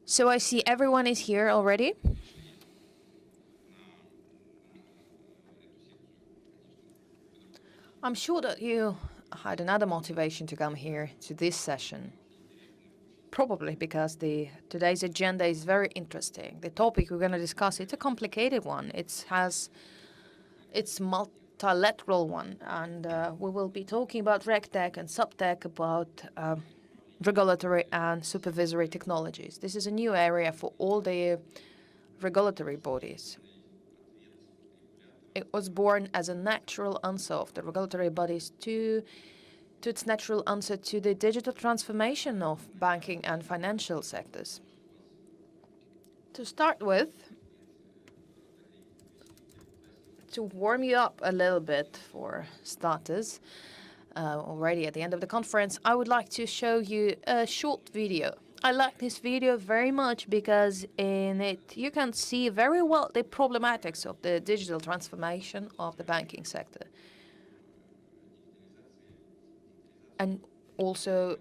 So I see everyone is here already. I'm sure that you had another motivation to come here to this session. Probably because today's agenda is very interesting. The topic we're going to discuss, it's a complicated one. It's multilateral one, and we will be talking about RegTech and SupTech, about regulatory and supervisory technologies. This is a new area for all the regulatory bodies. It was born as a natural answer of the regulatory bodies to its natural answer to the digital transformation of banking and financial sectors. To start with, to warm you up a little bit for starters, already at the end of the conference, I would like to show you a short video. I like this video very much because in it you can see very well the problematics of the digital transformation of the banking sector. And also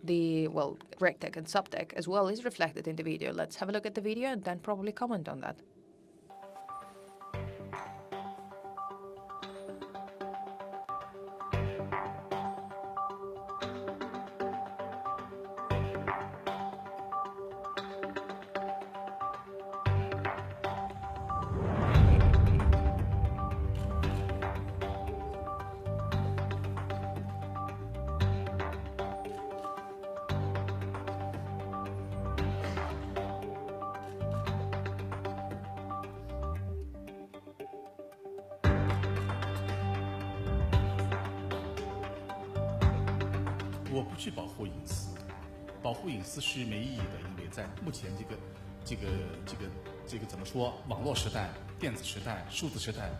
RegTech and SupTech as well is reflected in the video. Let's have a look at the video and then probably comment on that.我不去保护隐私，保护隐私是没意义的，因为在目前这个怎么说，网络时代、电子时代、数字时代。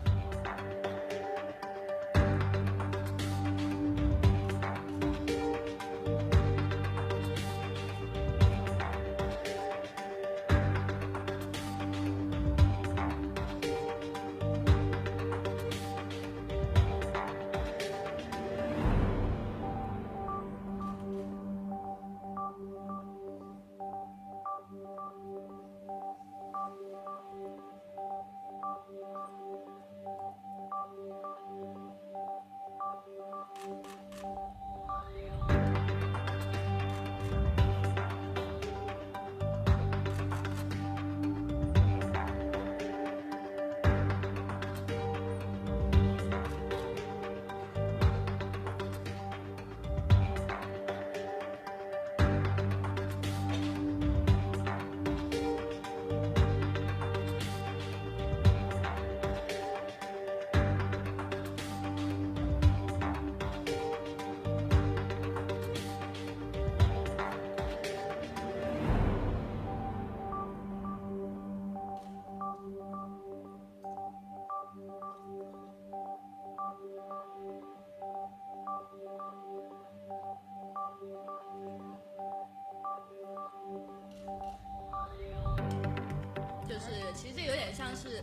其实这有点像是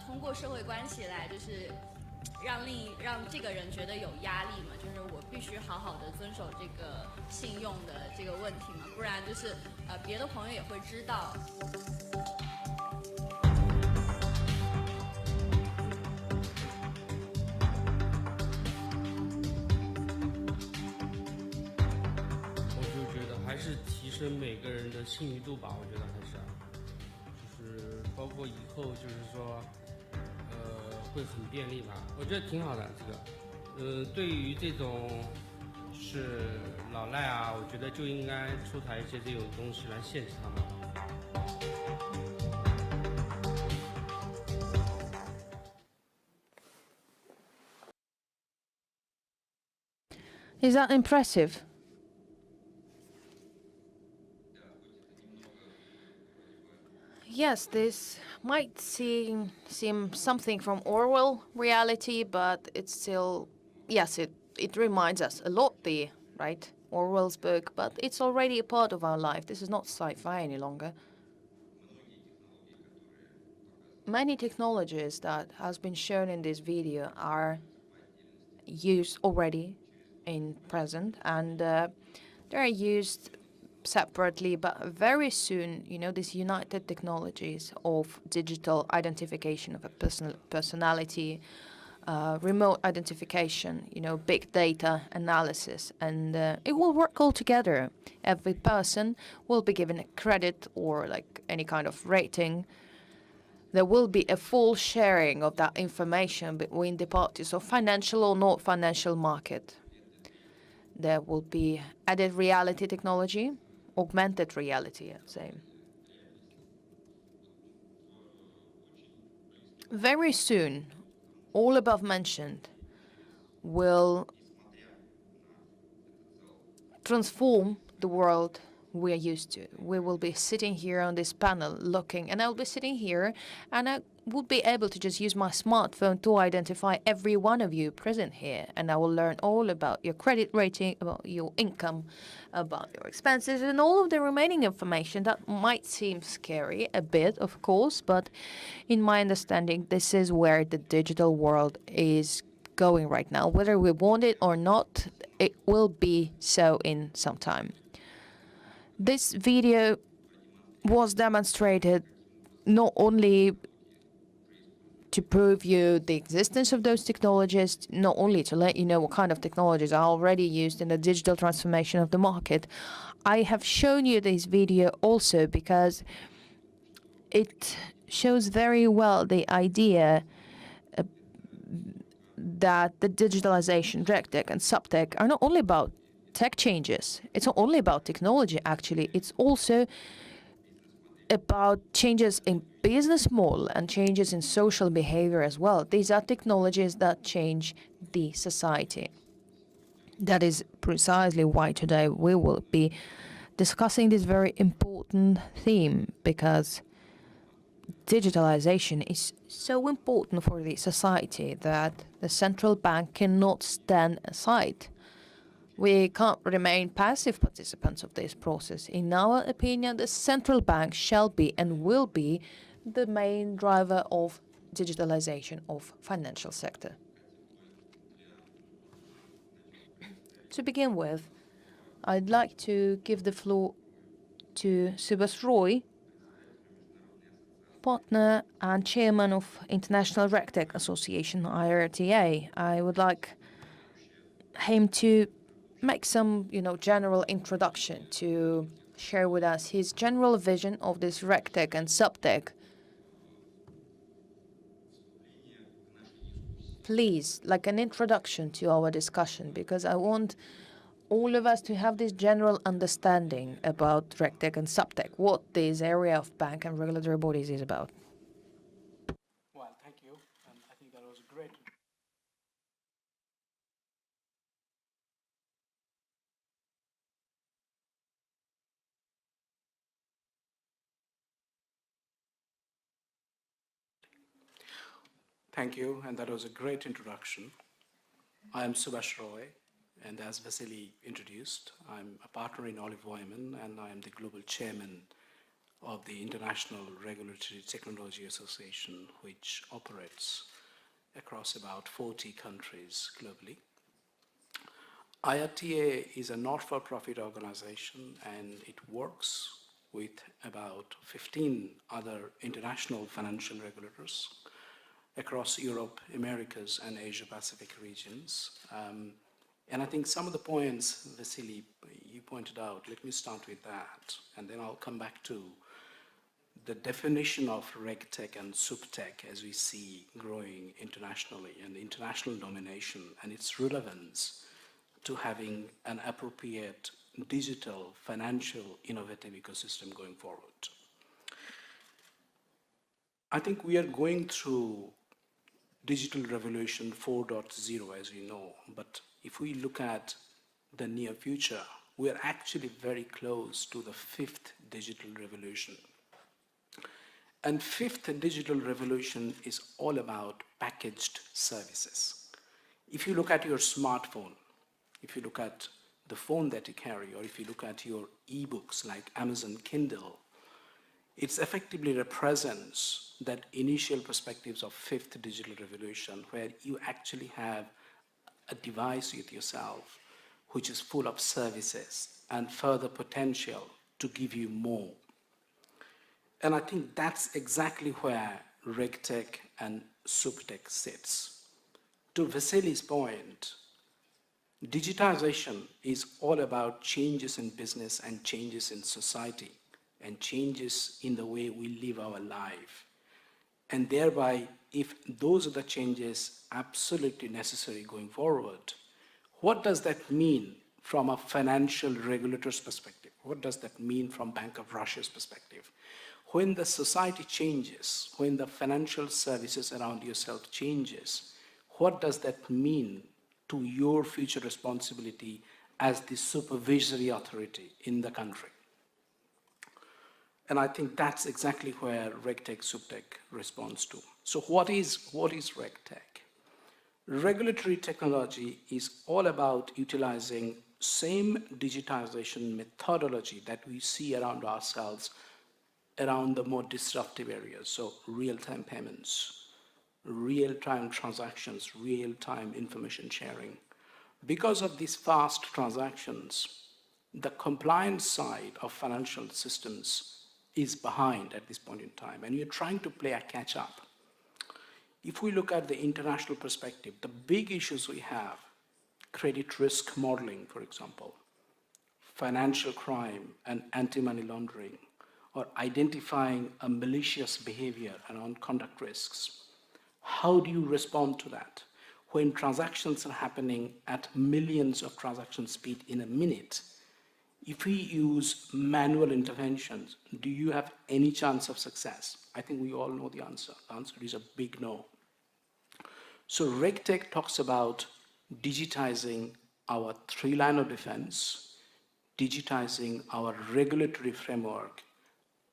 通过社会关系来就是让这个人觉得有压力嘛，就是我必须好好的遵守这个信用的这个问题嘛，不然就是别的朋友也会知道。我就觉得还是提升每个人的信誉度吧，我觉得还是就是包括以后就是说会很便利吧，我觉得挺好的这个。对于这种就是老赖啊，我觉得就应该出台一些这种东西来限制他们。Is that impressive? Yes, this might seem something from Orwell reality, but it's still, yes, it reminds us a lot, right? Orwell's book, but it's already a part of our life. This is not sci-fi any longer. Many technologies that has been shown in this video are used already in present, and they are used separately, but very soon, these united technologies of digital identification of a personality, remote identification, big data analysis, and it will work all together. Every person will be given a credit or like any kind of rating. There will be a full sharing of that information between the parties of financial or not financial market. There will be added reality technology, augmented reality, I'd say. Very soon, all above mentioned will transform the world we're used to. We will be sitting here on this panel looking, and I'll be sitting here, and I would be able to just use my smartphone to identify every one of you present here, and I will learn all about your credit rating, about your income, about your expenses, and all of the remaining information that might seem scary a bit, of course, but in my understanding, this is where the digital world is going right now. Whether we want it or not, it will be so in some time. This video was demonstrated not only to prove you the existence of those technologies, not only to let you know what kind of technologies are already used in the digital transformation of the market. I have shown you this video also because it shows very well the idea that the digitalization, RegTech and SupTech are not only about tech changes. It's not only about technology, actually. It's also about changes in business model and changes in social behavior as well. These are technologies that change the society. That is precisely why today we will be discussing this very important theme, because digitalization is so important for the society that the central bank cannot stand aside. We can't remain passive participants of this process. In our opinion, the central bank shall be and will be the main driver of digitalization of financial sector. To begin with, I'd like to give the floor to Subhash Roy, partner and chairman of International RegTech Association, IRTA. I would like him to make some, general introduction, to share with us his general vision of this RegTech and SupTech. Please, like an introduction to our discussion, because I want all of us to have this general understanding about RegTech and SupTech, what this area of bank and regulatory bodies is about. Well, thank you. I think that was great. Thank you, and that was a great introduction. I am Subhash Roy, and as Vasily introduced, I'm a partner in Olive Wyman, and I am the global chairman of the International Regulatory Technology Association, which operates across about 40 countries globally. IRTA is a not-for-profit organization, and it works with about 15 other international financial regulators across Europe, Americas, and Asia-Pacific regions. And I think some of the points, Vasily, you pointed out, let me start with that, and then I'll come back to the definition of RegTech and SupTech as we see growing internationally, and the international domination and its relevance to having an appropriate digital, financial, innovative ecosystem going forward. I think we are going through digital revolution 4.0, as we know, but if we look at the near future, we are actually very close to the fifth digital revolution. And fifth digital revolution is all about packaged services. If you look at your smartphone, if you look at the phone that you carry, or if you look at your ebooks like Amazon Kindle, it effectively represents that initial perspectives of fifth digital revolution, where you actually have a device with yourself which is full of services and further potential to give you more. And I think that's exactly where RegTech and SupTech sits. To Vasili's point, digitization is all about changes in business and changes in society and changes in the way we live our life. And thereby, if those are the changes absolutely necessary going forward, what does that mean from a financial regulator's perspective? What does that mean from Bank of Russia's perspective? When the society changes, when the financial services around yourself changes, what does that mean to your future responsibility as the supervisory authority in the country? And I think that's exactly where RegTech, SupTech responds to. So what is RegTech? Regulatory technology is all about utilizing same digitization methodology that we see around ourselves around the more disruptive areas. So real-time payments, real-time transactions, real-time information sharing. Because of these fast transactions, the compliance side of financial systems is behind at this point in time, and you're trying to play a catch-up. If we look at the international perspective, the big issues we have, credit risk modeling, for example, financial crime and anti-money laundering, or identifying a malicious behavior around conduct risks. How do you respond to that? When transactions are happening at millions of transaction speed in a minute, if we use manual interventions, do you have any chance of success? I think we all know the answer. The answer is a big no. So RegTech talks about digitizing our three line of defense, digitizing our regulatory framework,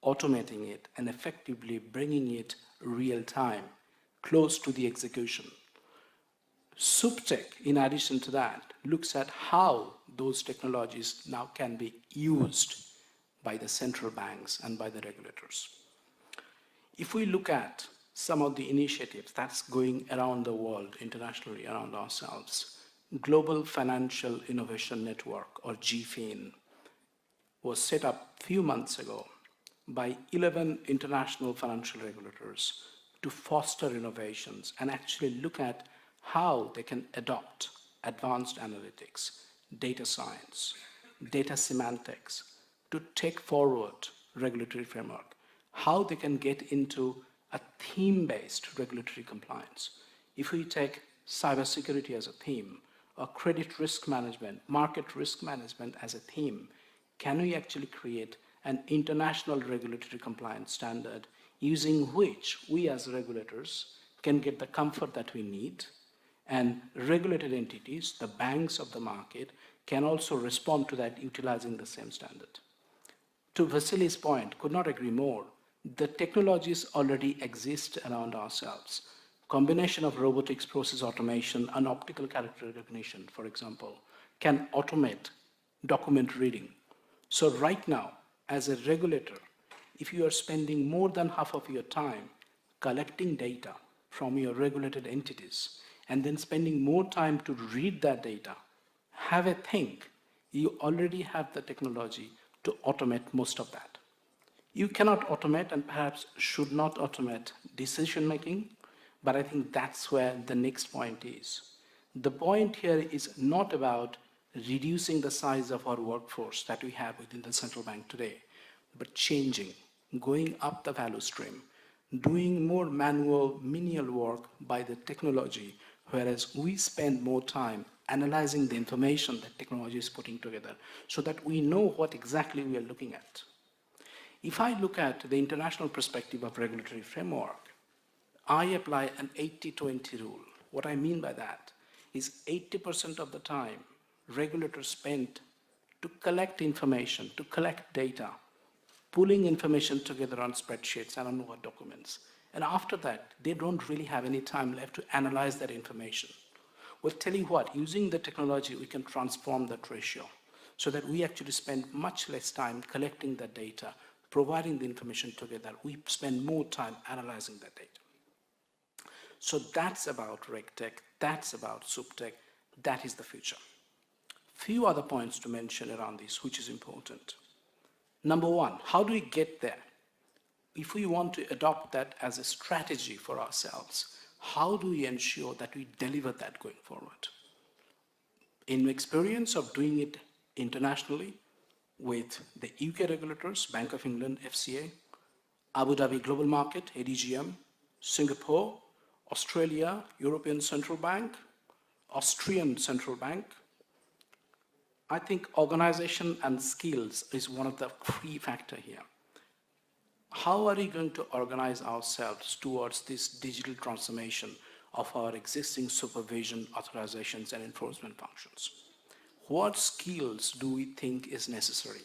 automating it, and effectively bringing it real time, close to the execution. SupTech, in addition to that, looks at how those technologies now can be used by the central banks and by the regulators. If we look at some of the initiatives that's going around the world, internationally around ourselves, Global Financial Innovation Network, or GFIN, was set up a few months ago by 11 international financial regulators to foster innovations and actually look at how they can adopt advanced analytics, data science, data semantics to take forward regulatory framework, how they can get into a theme-based regulatory compliance. If we take cybersecurity as a theme, or credit risk management, market risk management as a theme, can we actually create an international regulatory compliance standard using which we as regulators can get the comfort that we need, and regulated entities, the banks of the market, can also respond to that utilizing the same standard. To Vasili's point, could not agree more. The technologies already exist around ourselves. Combination of robotics, process automation, and optical character recognition, for example, can automate document reading. So right now, as a regulator, if you are spending more than half of your time collecting data from your regulated entities, and then spending more time to read that data, have a think, you already have the technology to automate most of that. You cannot automate and perhaps should not automate decision making, but I think that's where the next point is. The point here is not about reducing the size of our workforce that we have within the central bank today, but changing, going up the value stream, doing more manual, menial work by the technology, whereas we spend more time analyzing the information that technology is putting together so that we know what exactly we are looking at. If I look at the international perspective of regulatory framework, I apply an 80-20 rule. What I mean by that is 80% of the time regulators spend to collect information, to collect data, pulling information together on spreadsheets and on Word documents. And after that, they don't really have any time left to analyze that information. Well, tell you what, using the technology, we can transform that ratio so that we actually spend much less time collecting the data, providing the information together. We spend more time analyzing that data. So that's about RegTech, that's about SupTech, that is the future. Few other points to mention around this, which is important. Number one, how do we get there? If we want to adopt that as a strategy for ourselves, how do we ensure that we deliver that going forward? In experience of doing it internationally with the UK regulators, Bank of England, FCA, Abu Dhabi Global Market, ADGM, Singapore, Australia, European Central Bank, Austrian Central Bank, I think organization and skills is one of the key factor here. How are we going to organize ourselves towards this digital transformation of our existing supervision, authorizations, and enforcement functions? What skills do we think is necessary?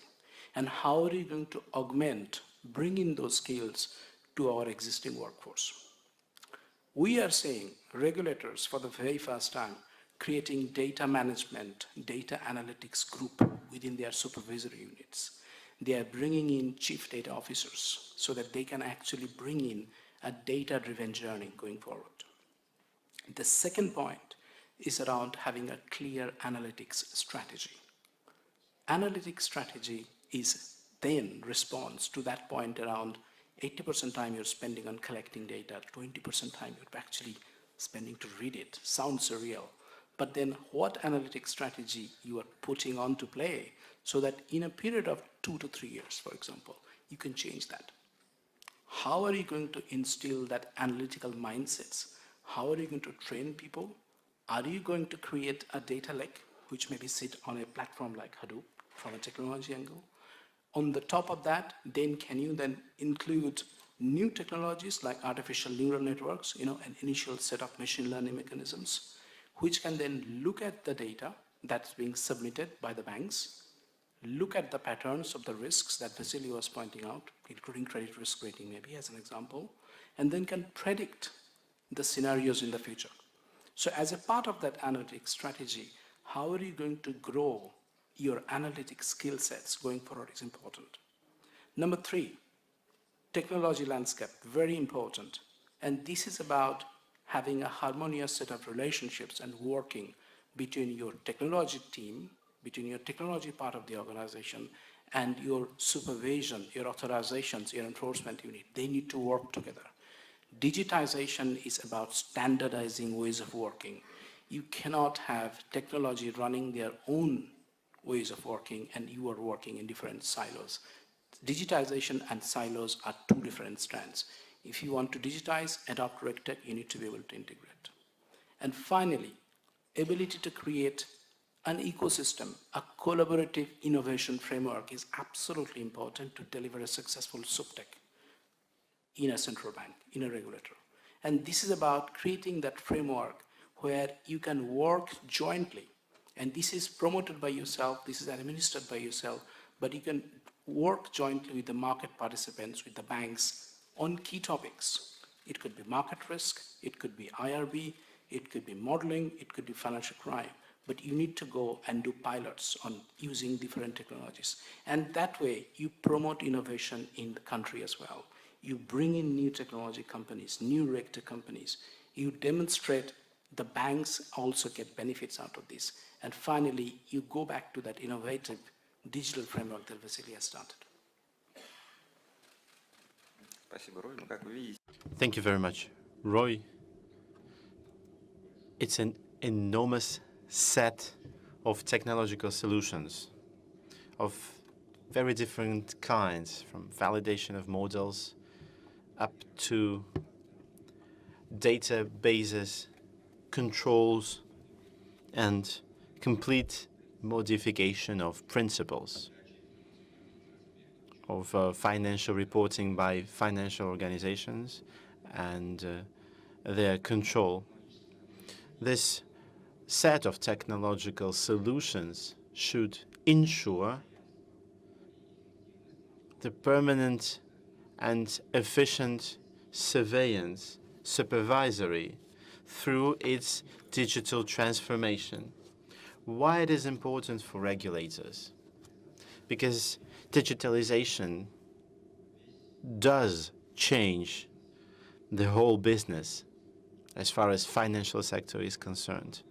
And how are we going to augment, bring in those skills to our existing workforce? We are seeing regulators for the very first time creating data management, data analytics group within their supervisory units. They are bringing in chief data officers so that they can actually bring in a data-driven journey going forward. The second point is around having a clear analytics strategy. Analytics strategy is then response to that point around 80% time you're spending on collecting data, 20% time you're actually spending to read it. Sounds surreal. But then what analytics strategy you are putting on to play so that in a period of 2 to 3 years, for example, you can change that. How are you going to instill that analytical mindsets? How are you going to train people? Are you going to create a data lake, which maybe sit on a platform like Hadoop from a technology angle? On the top of that, then can you then include new technologies like artificial neural networks, an initial set of machine learning mechanisms, which can then look at the data that's being submitted by the banks, look at the patterns of the risks that Vasily was pointing out, including credit risk rating maybe as an example, and then can predict the scenarios in the future. So as a part of that analytics strategy, how are you going to grow your analytic skill sets going forward is important. Number 3, technology landscape, very important. And this is about having a harmonious set of relationships and working between your technology team, between your technology part of the organization and your supervision, your authorizations, your enforcement unit. They need to work together. Digitization is about standardizing ways of working. You cannot have technology running their own ways of working and you are working in different silos. Digitization and silos are 2 different strands. If you want to digitize, adopt RegTech, you need to be able to integrate. And finally, ability to create an ecosystem, a collaborative innovation framework is absolutely important to deliver a successful SupTech in a central bank, in a regulator. And this is about creating that framework where you can work jointly. And this is promoted by yourself, this is administered by yourself, but you can work jointly with the market participants, with the banks on key topics. It could be market risk, it could be IRB, it could be modeling, it could be financial crime. But you need to go and do pilots on using different technologies. And that way, you promote innovation in the country as well. You bring in new technology companies, new RegTech companies. You demonstrate the banks also get benefits out of this. And finally, you go back to that innovative digital framework that Vasily has started. Thank you very much, Roy. It's an enormous set of technological solutions of very different kinds, from validation of models up to databases, controls, and complete modification of principles of financial reporting by financial organizations and their control. This set of technological solutions should ensure the permanent and efficient surveillance, supervisory, through its digital transformation. Why it is important for regulators? Because digitalization does change the whole business as far as financial sector is concerned.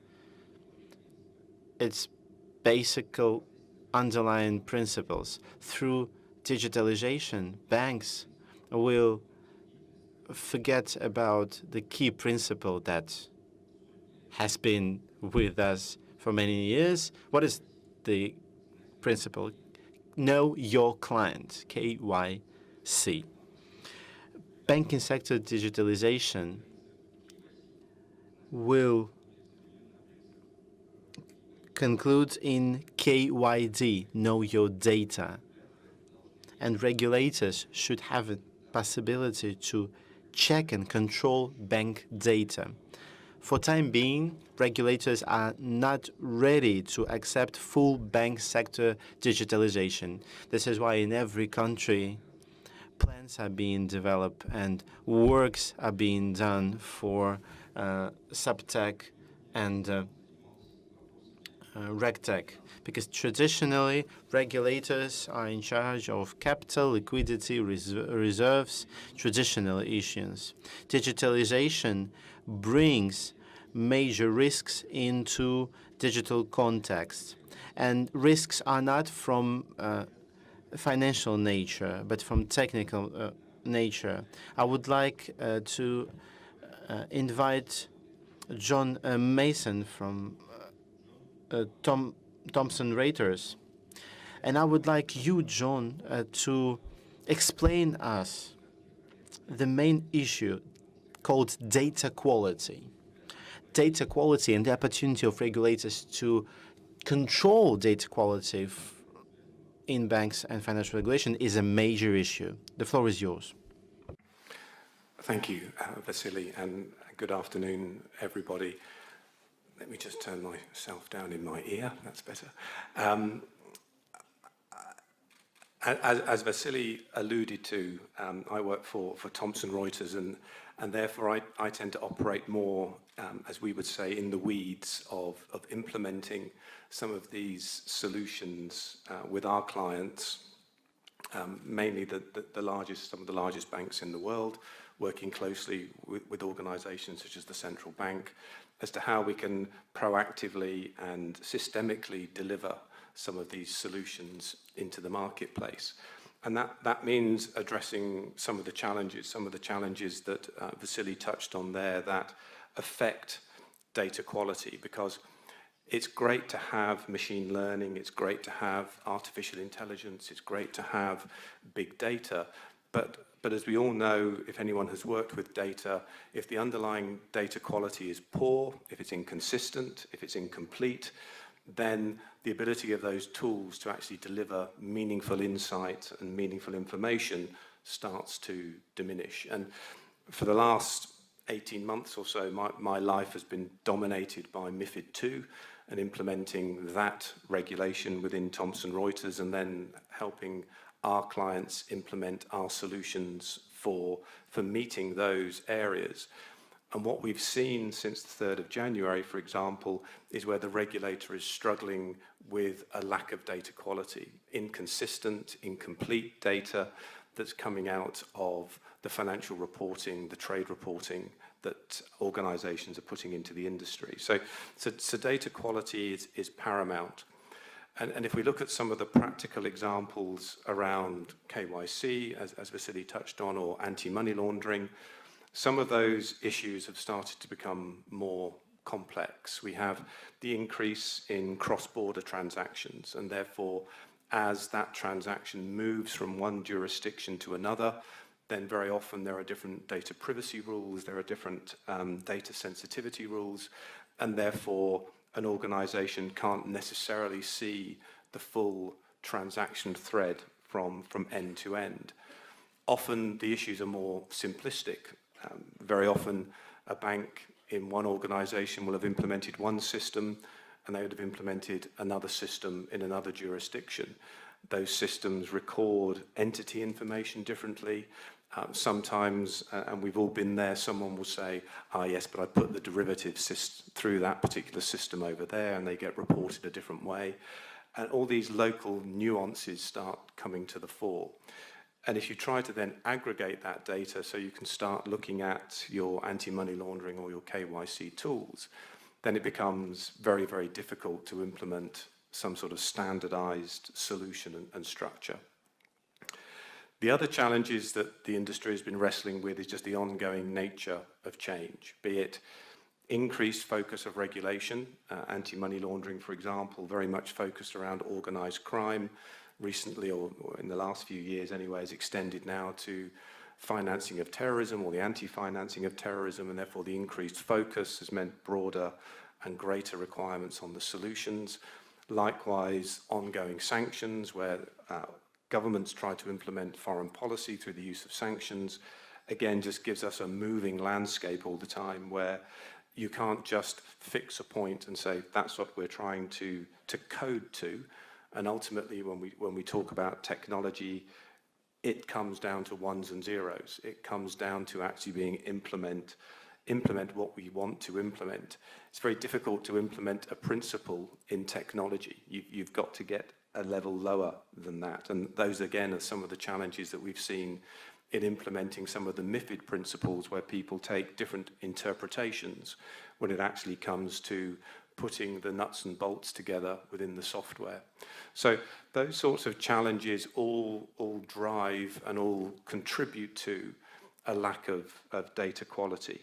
Its basic underlying principles through digitalization, banks will forget about the key principle that has been with us for many years. What is the principle? Know your client, KYC. Banking sector digitalization will conclude in KYD, know your data. And regulators should have a possibility to check and control bank data. For time being, regulators are not ready to accept full bank sector digitalization. This is why in every country, plans are being developed and works are being done for SupTech and RegTech, because traditionally regulators are in charge of capital, liquidity, reserves, traditional issues. Digitalization brings major risks into digital context, and risks are not from financial nature, but from technical nature. I would like to invite John Mason from Thomson Reuters. And I would like you, John, to explain us the main issue called data quality. Data quality and the opportunity of regulators to control data quality in banks and financial regulation is a major issue. The floor is yours. Thank you, Vasily, and good afternoon, everybody. Let me just turn myself down in my ear. That's better. As Vasily alluded to, I work for Thomson Reuters, and therefore I tend to operate more, as we would say, in the weeds of implementing some of these solutions with our clients, mainly some of the largest banks in the world, working closely with organizations such as the central bank, as to how we can proactively and systemically deliver some of these solutions into the marketplace. And that means addressing some of the challenges that Vasily touched on there that affect data quality, because it's great to have machine learning, it's great to have artificial intelligence, it's great to have big data, but as we all know, if anyone has worked with data, if the underlying data quality is poor, if it's inconsistent, if it's incomplete, then the ability of those tools to actually deliver meaningful insight and meaningful information starts to diminish. And for the last 18 months or so, my life has been dominated by MiFID II and implementing that regulation within Thomson Reuters, and then helping our clients implement our solutions for meeting those areas. And what we've seen since the 3rd of January, for example, is where the regulator is struggling with a lack of data quality, inconsistent, incomplete data that's coming out of the financial reporting, the trade reporting that organizations are putting into the industry. So data quality is paramount. And if we look at some of the practical examples around KYC, as Vasily touched on, or anti-money laundering, some of those issues have started to become more complex. We have the increase in cross-border transactions, and therefore, as that transaction moves from one jurisdiction to another, then very often there are different data privacy rules, there are different data sensitivity rules, and therefore an organization can't necessarily see the full transaction thread from end to end. Often the issues are more simplistic. Very often a bank in one organization will have implemented one system and they would have implemented another system in another jurisdiction. Those systems record entity information differently. Sometimes, and we've all been there, someone will say, yes, but I put the derivatives through that particular system over there, and they get reported a different way. And all these local nuances start coming to the fore. And if you try to then aggregate that data so you can start looking at your anti-money laundering or your KYC tools, then it becomes very, very difficult to implement some sort of standardized solution and structure. The other challenges that the industry has been wrestling with is just the ongoing nature of change, be it increased focus of regulation, anti-money laundering, for example, very much focused around organised crime. Recently, or in the last few years anyway, is extended now to financing of terrorism or the anti-financing of terrorism, and therefore the increased focus has meant broader and greater requirements on the solutions. Likewise, ongoing sanctions, where governments try to implement foreign policy through the use of sanctions, again, just gives us a moving landscape all the time where you can't just fix a point and say, that's what we're trying to code to. And ultimately, when we talk about technology, it comes down to ones and zeros. It comes down to actually being implement what we want to implement. It's very difficult to implement a principle in technology. You've got to get a level lower than that. And those, again, are some of the challenges that we've seen in implementing some of the MiFID principles, where people take different interpretations when it actually comes to putting the nuts and bolts together within the software. So those sorts of challenges all drive and all contribute to a lack of data quality.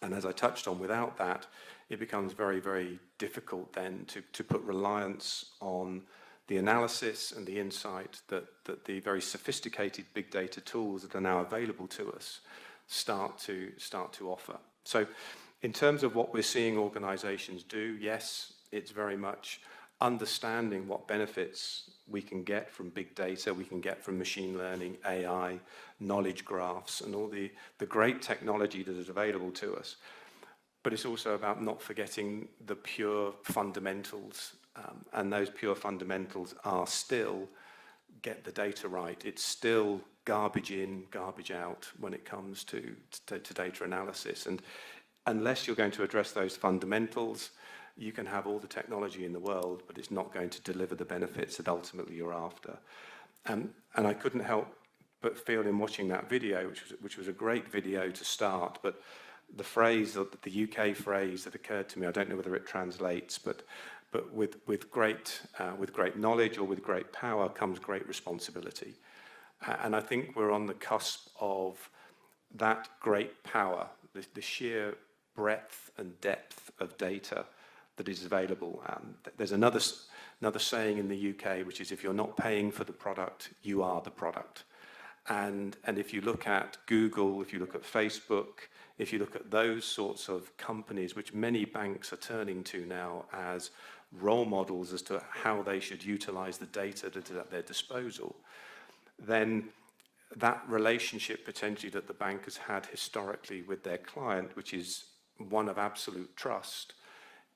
And as I touched on, without that, it becomes very, very difficult then to put reliance on the analysis and the insight that the very sophisticated big data tools that are now available to us start to offer. So in terms of what we're seeing organizations do, yes, it's very much understanding what benefits we can get from big data, we can get from machine learning, AI, knowledge graphs, and all the great technology that is available to us. But it's also about not forgetting the pure fundamentals, and those pure fundamentals are still get the data right. It's still garbage in, garbage out when it comes to data analysis. And unless you're going to address those fundamentals, you can have all the technology in the world, but it's not going to deliver the benefits that ultimately you're after. And I couldn't help but feel in watching that video, which was a great video to start, but the phrase, the UK phrase that occurred to me, I don't know whether it translates, but with great knowledge or with great power comes great responsibility. And I think we're on the cusp of that great power, the sheer breadth and depth of data that is available. There's another saying in the UK, which is, if you're not paying for the product, you are the product. And if you look at Google, if you look at Facebook, if you look at those sorts of companies, which many banks are turning to now as role models as to how they should utilize the data that is at their disposal, then that relationship potentially that the bank has had historically with their client, which is one of absolute trust,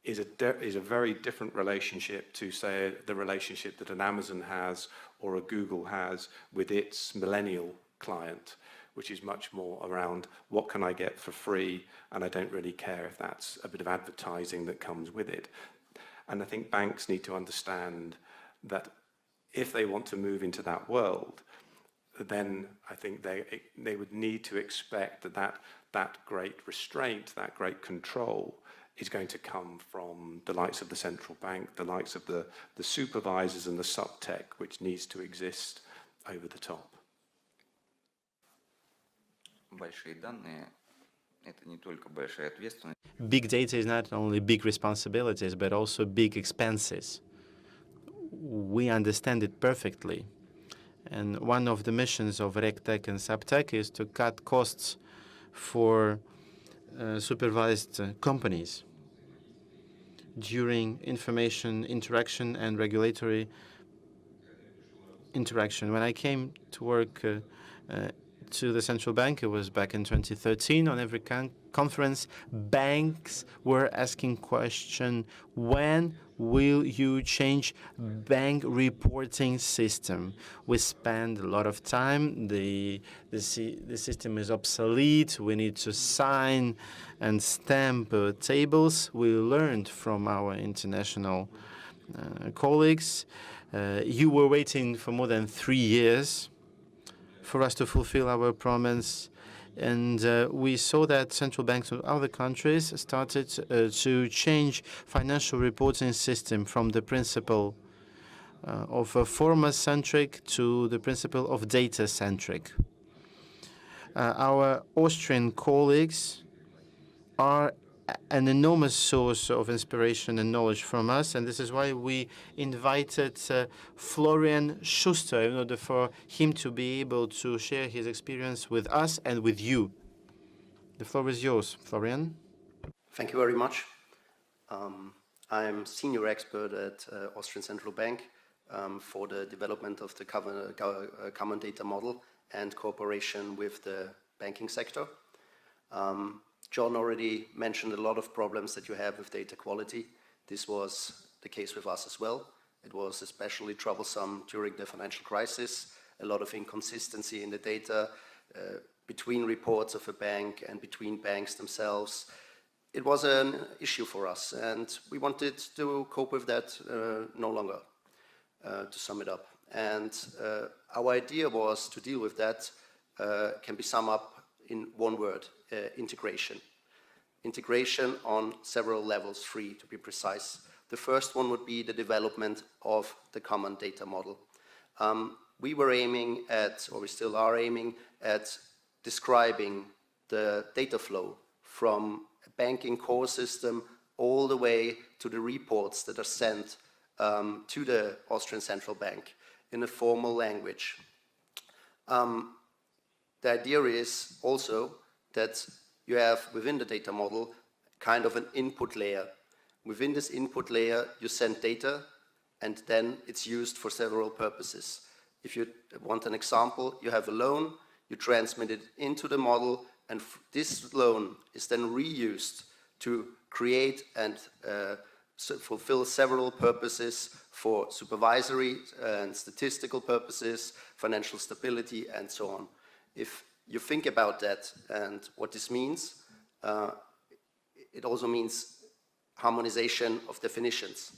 is a very different relationship to, say, the relationship that an Amazon has or a Google has with its millennial client, which is much more around what can I get for free, and I don't really care if that's a bit of advertising that comes with it. And I think banks need to understand that if they want to move into that world, then I think they would need to expect that great restraint, that great control is going to come from the likes of the central bank, the likes of the supervisors and the SupTech, which needs to exist over the top. Big data is not only big responsibilities, but also big expenses. We understand it perfectly. And one of the missions of RegTech and SupTech is to cut costs for supervised companies during information interaction and regulatory interaction. When I came to work to the central bank, it was back in 2013, on every conference, banks were asking question, when will you change bank reporting system? We spend a lot of time. The system is obsolete. We need to sign and stamp tables. We learned from our international colleagues. You were waiting for more than 3 years for us to fulfill our promise. And we saw that central banks of other countries started to change financial reporting system from the principle of former-centric to the principle of data-centric. Our Austrian colleagues are an enormous source of inspiration and knowledge from us, and this is why we invited Florian Schuster in order for him to be able to share his experience with us and with you. The floor is yours, Florian. Thank you very much. I'm senior expert at Austrian Central Bank for the development of the common data model and cooperation with the banking sector. John already mentioned a lot of problems that you have with data quality. This was the case with us as well. It was especially troublesome during the financial crisis, a lot of inconsistency in the data between reports of a bank and between banks themselves. It was an issue for us, and we wanted to cope with that no longer, to sum it up. And our idea was to deal with that, can be summed up in one word, integration. Integration on several levels, 3 to be precise. The first one would be the development of the common data model. We were aiming at, or we still are aiming at, describing the data flow from a banking core system all the way to the reports that are sent to the Austrian Central Bank in a formal language. The idea is also that you have within the data model kind of an input layer. Within this input layer you send data and then it's used for several purposes. If you want an example, you have a loan, you transmit it into the model, and this loan is then reused to create and fulfill several purposes for supervisory and statistical purposes, financial stability, and so on. If you think about that and what this means, it also means harmonization of definitions.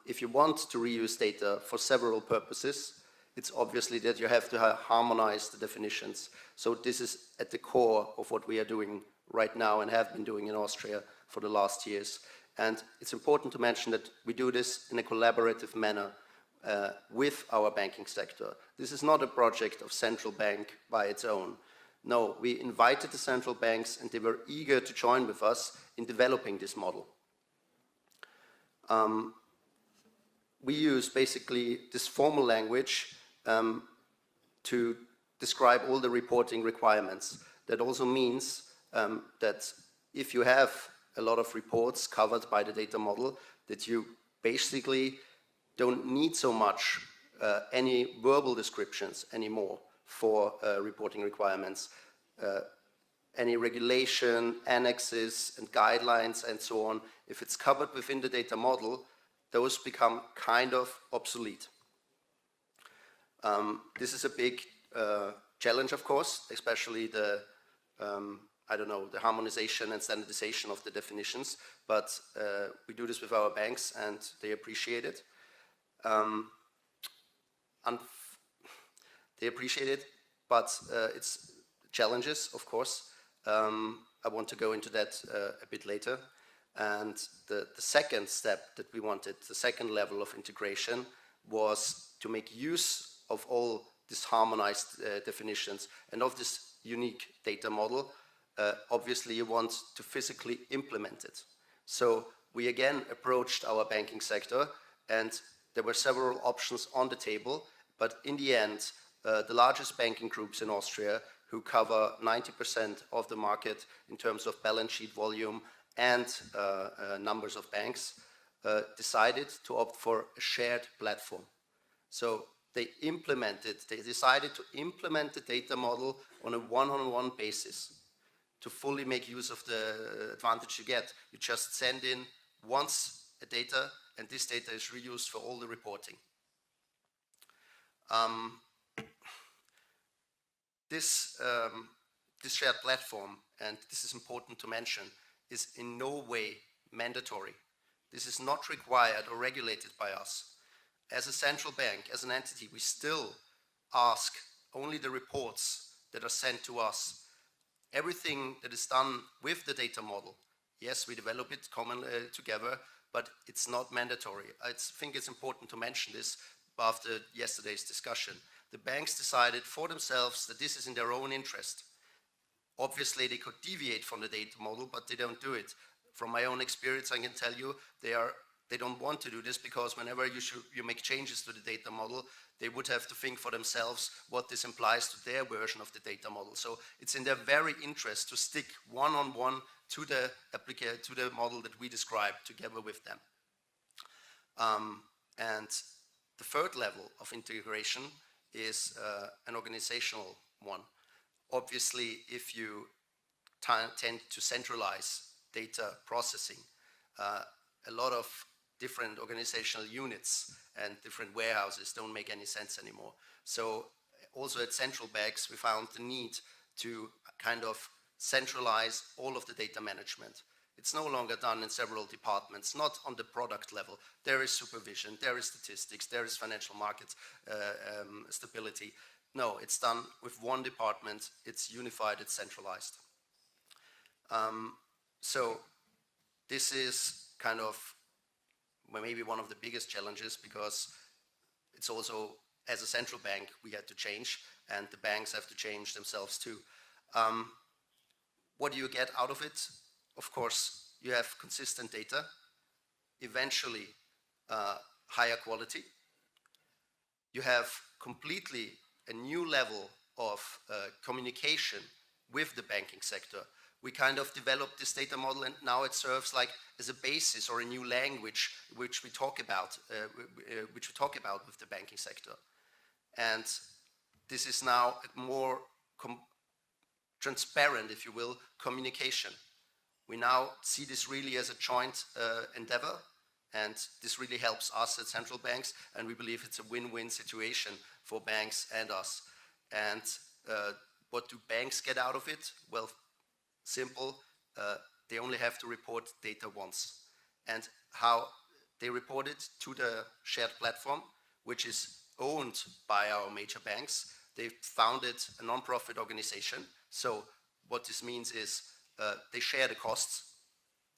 If you want to reuse data for several purposes, it's obviously that you have to harmonize the definitions. So this is at the core of what we are doing right now and have been doing in Austria for the last years. And it's important to mention that we do this in a collaborative manner with our banking sector. This is not a project of central bank by its own. No, we invited the central banks and they were eager to join with us in developing this model. We use basically this formal language to describe all the reporting requirements. That also means that if you have a lot of reports covered by the data model, that you basically don't need so much any verbal descriptions anymore for reporting requirements. Any regulation, annexes and guidelines and so on, if it's covered within the data model, those become kind of obsolete. This is a big challenge, of course, especially the the harmonization and standardization of the definitions, but we do this with our banks and they appreciate it. They appreciate it, but it's challenges, of course. I want to go into that a bit later. And the second step that we wanted, the second level of integration, was to make use of all these harmonized definitions and of this unique data model. Obviously, you want to physically implement it. So we again approached our banking sector, and there were several options on the table, but in the end, the largest banking groups in Austria, who cover 90% of the market in terms of balance sheet volume and numbers of banks, decided to opt for a shared platform. So they decided to implement the data model on a one-on-one basis. To fully make use of the advantage you get, you just send in once a data, and this data is reused for all the reporting. This shared platform, and this is important to mention, is in no way mandatory. This is not required or regulated by us. As a central bank, as an entity, we still ask only the reports that are sent to us. Everything that is done with the data model, yes, we develop it commonly together, but it's not mandatory. I think it's important to mention this after yesterday's discussion. The banks decided for themselves that this is in their own interest. Obviously, they could deviate from the data model, but they don't do it. From my own experience, I can tell you they don't want to do this, because whenever you make changes to the data model, they would have to think for themselves what this implies to their version of the data model. So it's in their very interest to stick one-on-one to the model that we described together with them. And the third level of integration is an organizational one. Obviously, if you tend to centralize data processing, a lot of different organizational units and different warehouses don't make any sense anymore. So also at central banks, we found the need to kind of centralize all of the data management. It's no longer done in several departments, not on the product level. There is supervision, there is statistics, there is financial market stability. No, it's done with one department, it's unified, it's centralized. So this is kind of maybe one of the biggest challenges, because it's also, as a central bank, we had to change, and the banks have to change themselves too. What do you get out of it? Of course, you have consistent data, eventually higher quality. You have completely a new level of communication with the banking sector. We kind of developed this data model, and now it serves like as a basis or a new language which we talk about with the banking sector. And this is now a more transparent, if you will, communication. We now see this really as a joint endeavor, and this really helps us at central banks, and we believe it's a win-win situation for banks and us. And what do banks get out of it? Well, simple, they only have to report data once. And how they report it to the shared platform, which is owned by our major banks. They've founded a non-profit organization. So what this means is they share the costs.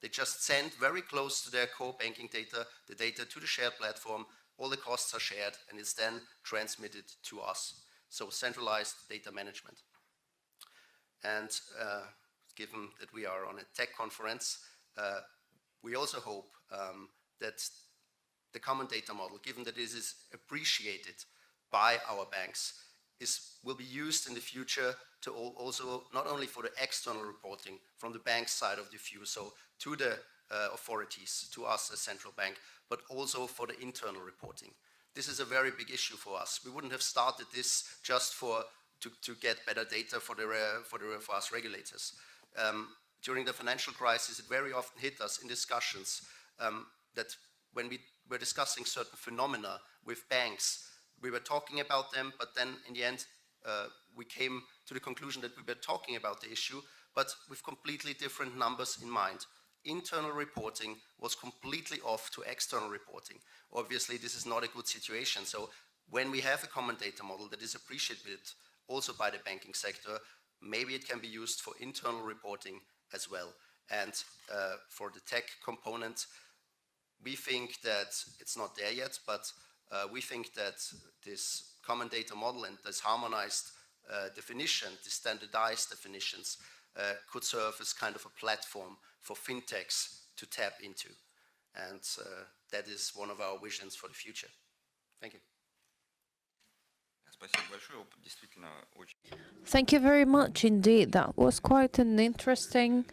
They just send very close to their core banking data, the data to the shared platform. All the costs are shared, and it's then transmitted to us. So centralized data management. And given that we are on a tech conference, we also hope that the common data model, given that this is appreciated by our banks, will be used in the future to also not only for the external reporting from the bank side of the view, so to the authorities, to us as central bank, but also for the internal reporting. This is a very big issue for us. We wouldn't have started this just to get better data for us regulators. During the financial crisis, it very often hit us in discussions that when we were discussing certain phenomena with banks, we were talking about them, but then in the end, we came to the conclusion that we were talking about the issue, but with completely different numbers in mind. Internal reporting was completely off to external reporting. Obviously, this is not a good situation. So when we have a common data model that is appreciated also by the banking sector, maybe it can be used for internal reporting as well. And for the tech component, we think that it's not there yet, but we think that this common data model and this harmonized definition, the standardized definitions, could serve as kind of a platform for fintechs to tap into. And that is one of our visions for the future. Thank you. Thank you very much indeed. That was quite an interesting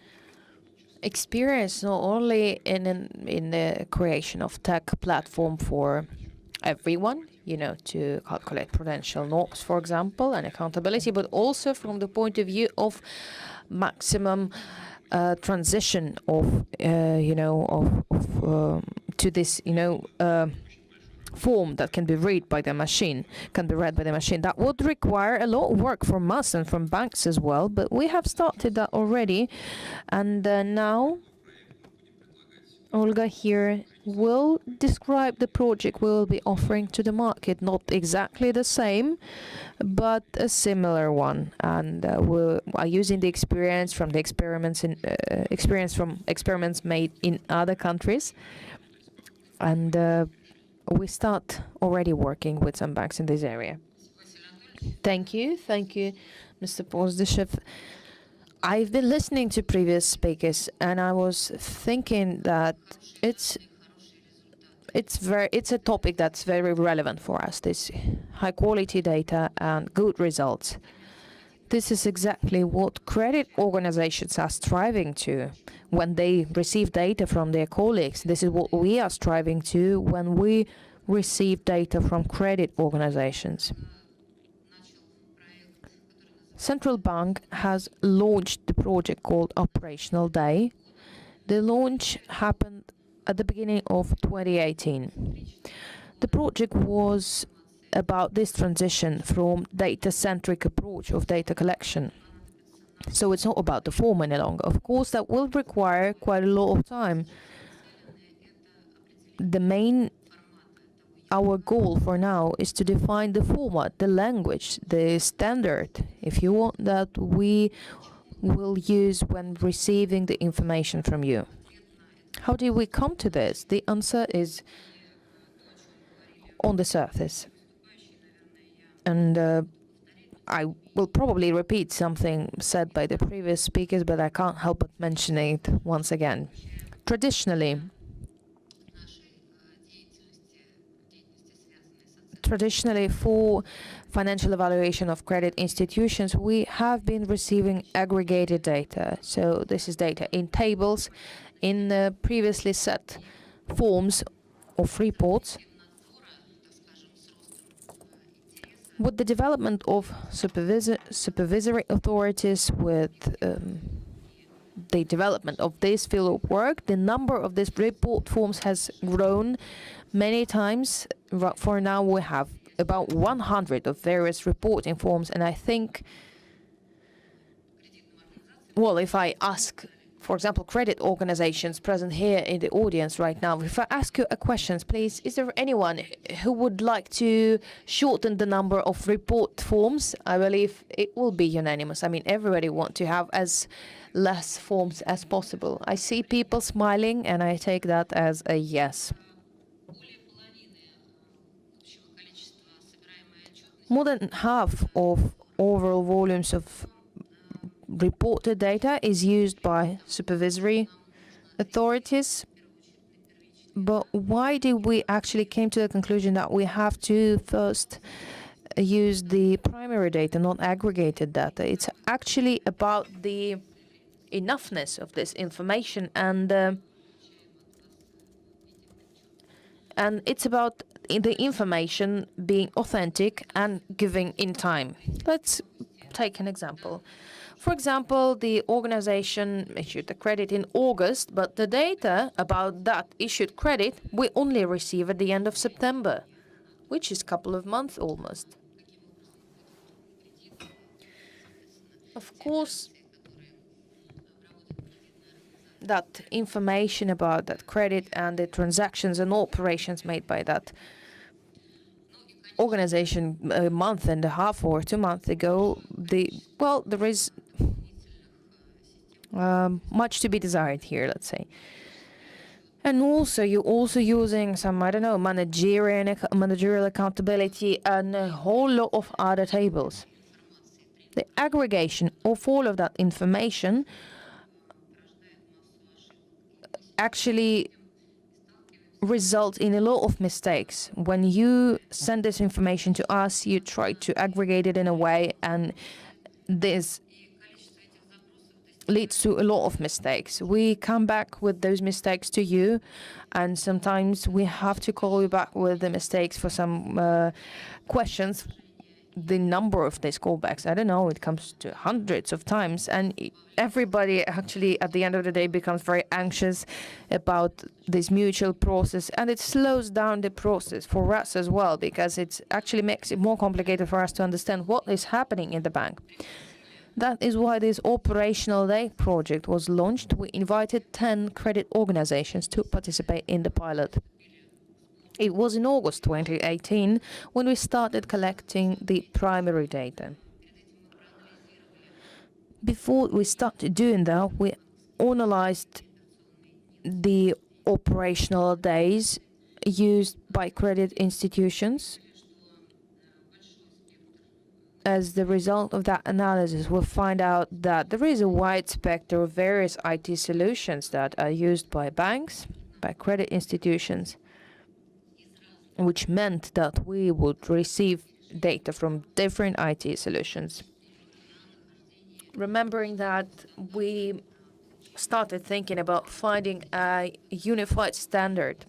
experience, not only in the creation of tech platform for everyone, to calculate prudential norms, for example, and accountability, but also from the point of view of maximum transition of to this form that can be read by the machine. That would require a lot of work from us and from banks as well, but we have started that already. And now Olga here will describe the project we will be offering to the market. Not exactly the same, but a similar one. And we are using the experience from the experiments made in other countries. And we start already working with some banks in this area. Thank you, Mr. Pozdyshev. I've been listening to previous speakers, and I was thinking that it's a topic that's very relevant for us. This high quality data and good results. This is exactly what credit organizations are striving to when they receive data from their colleagues. This is what we are striving to when we receive data from credit organizations. Central Bank has launched the project called Operational Day. The launch happened at the beginning of 2018. The project was about this transition from data-centric approach of data collection. So it's not about the form any longer. Of course, that will require quite a lot of time. Our goal for now is to define the format, the language, the standard, if you want, that we will use when receiving the information from you. How did we come to this? The answer is on the surface. And I will probably repeat something said by the previous speakers, but I can't help but mention it once again. Traditionally, for financial evaluation of credit institutions, we have been receiving aggregated data. So this is data in tables, in previously set forms of reports. With the development of supervisory authorities, with the development of this field of work, the number of these report forms has grown many times. For now, we have about 100 of various reporting forms, and I think, well, if I ask, for example, credit organizations present here in the audience right now, if I ask you a question, please, is there anyone who would like to shorten the number of report forms? I believe it will be unanimous. I mean, everybody wants to have as less forms as possible. I see people smiling, and I take that as a yes. More than half of overall volumes of reported data is used by supervisory authorities. But why did we actually came to the conclusion that we have to first use the primary data, not aggregated data? It's actually about the enoughness of this information, and it's about the information being authentic and giving in time. Let's take an example. For example, the organization issued the credit in August, but the data about that issued credit we only receive at the end of September, which is a couple of months almost. Of course, that information about that credit and the transactions and operations made by that organization a month and a half or 2 months ago, there is much to be desired here, let's say. And also, you're also using some, managerial accountability and a whole lot of other tables. The aggregation of all of that information actually result in a lot of mistakes. When you send this information to us, you try to aggregate it in a way, and this leads to a lot of mistakes. We come back with those mistakes to you, and sometimes we have to call you back with the mistakes for some questions. The number of these callbacks, I don't know, it comes to hundreds of times, and everybody actually at the end of the day becomes very anxious about this mutual process, and it slows down the process for us as well, because it actually makes it more complicated for us to understand what is happening in the bank. That is why this Operational Day project was launched. We invited 10 credit organizations to participate in the pilot. It was in August 2018 when we started collecting the primary data. Before we started doing that, we analyzed the operational days used by credit institutions. As the result of that analysis, we'll find out that there is a wide spectrum of various IT solutions that are used by banks, by credit institutions, which meant that we would receive data from different IT solutions. Remembering that, we started thinking about finding a unified standard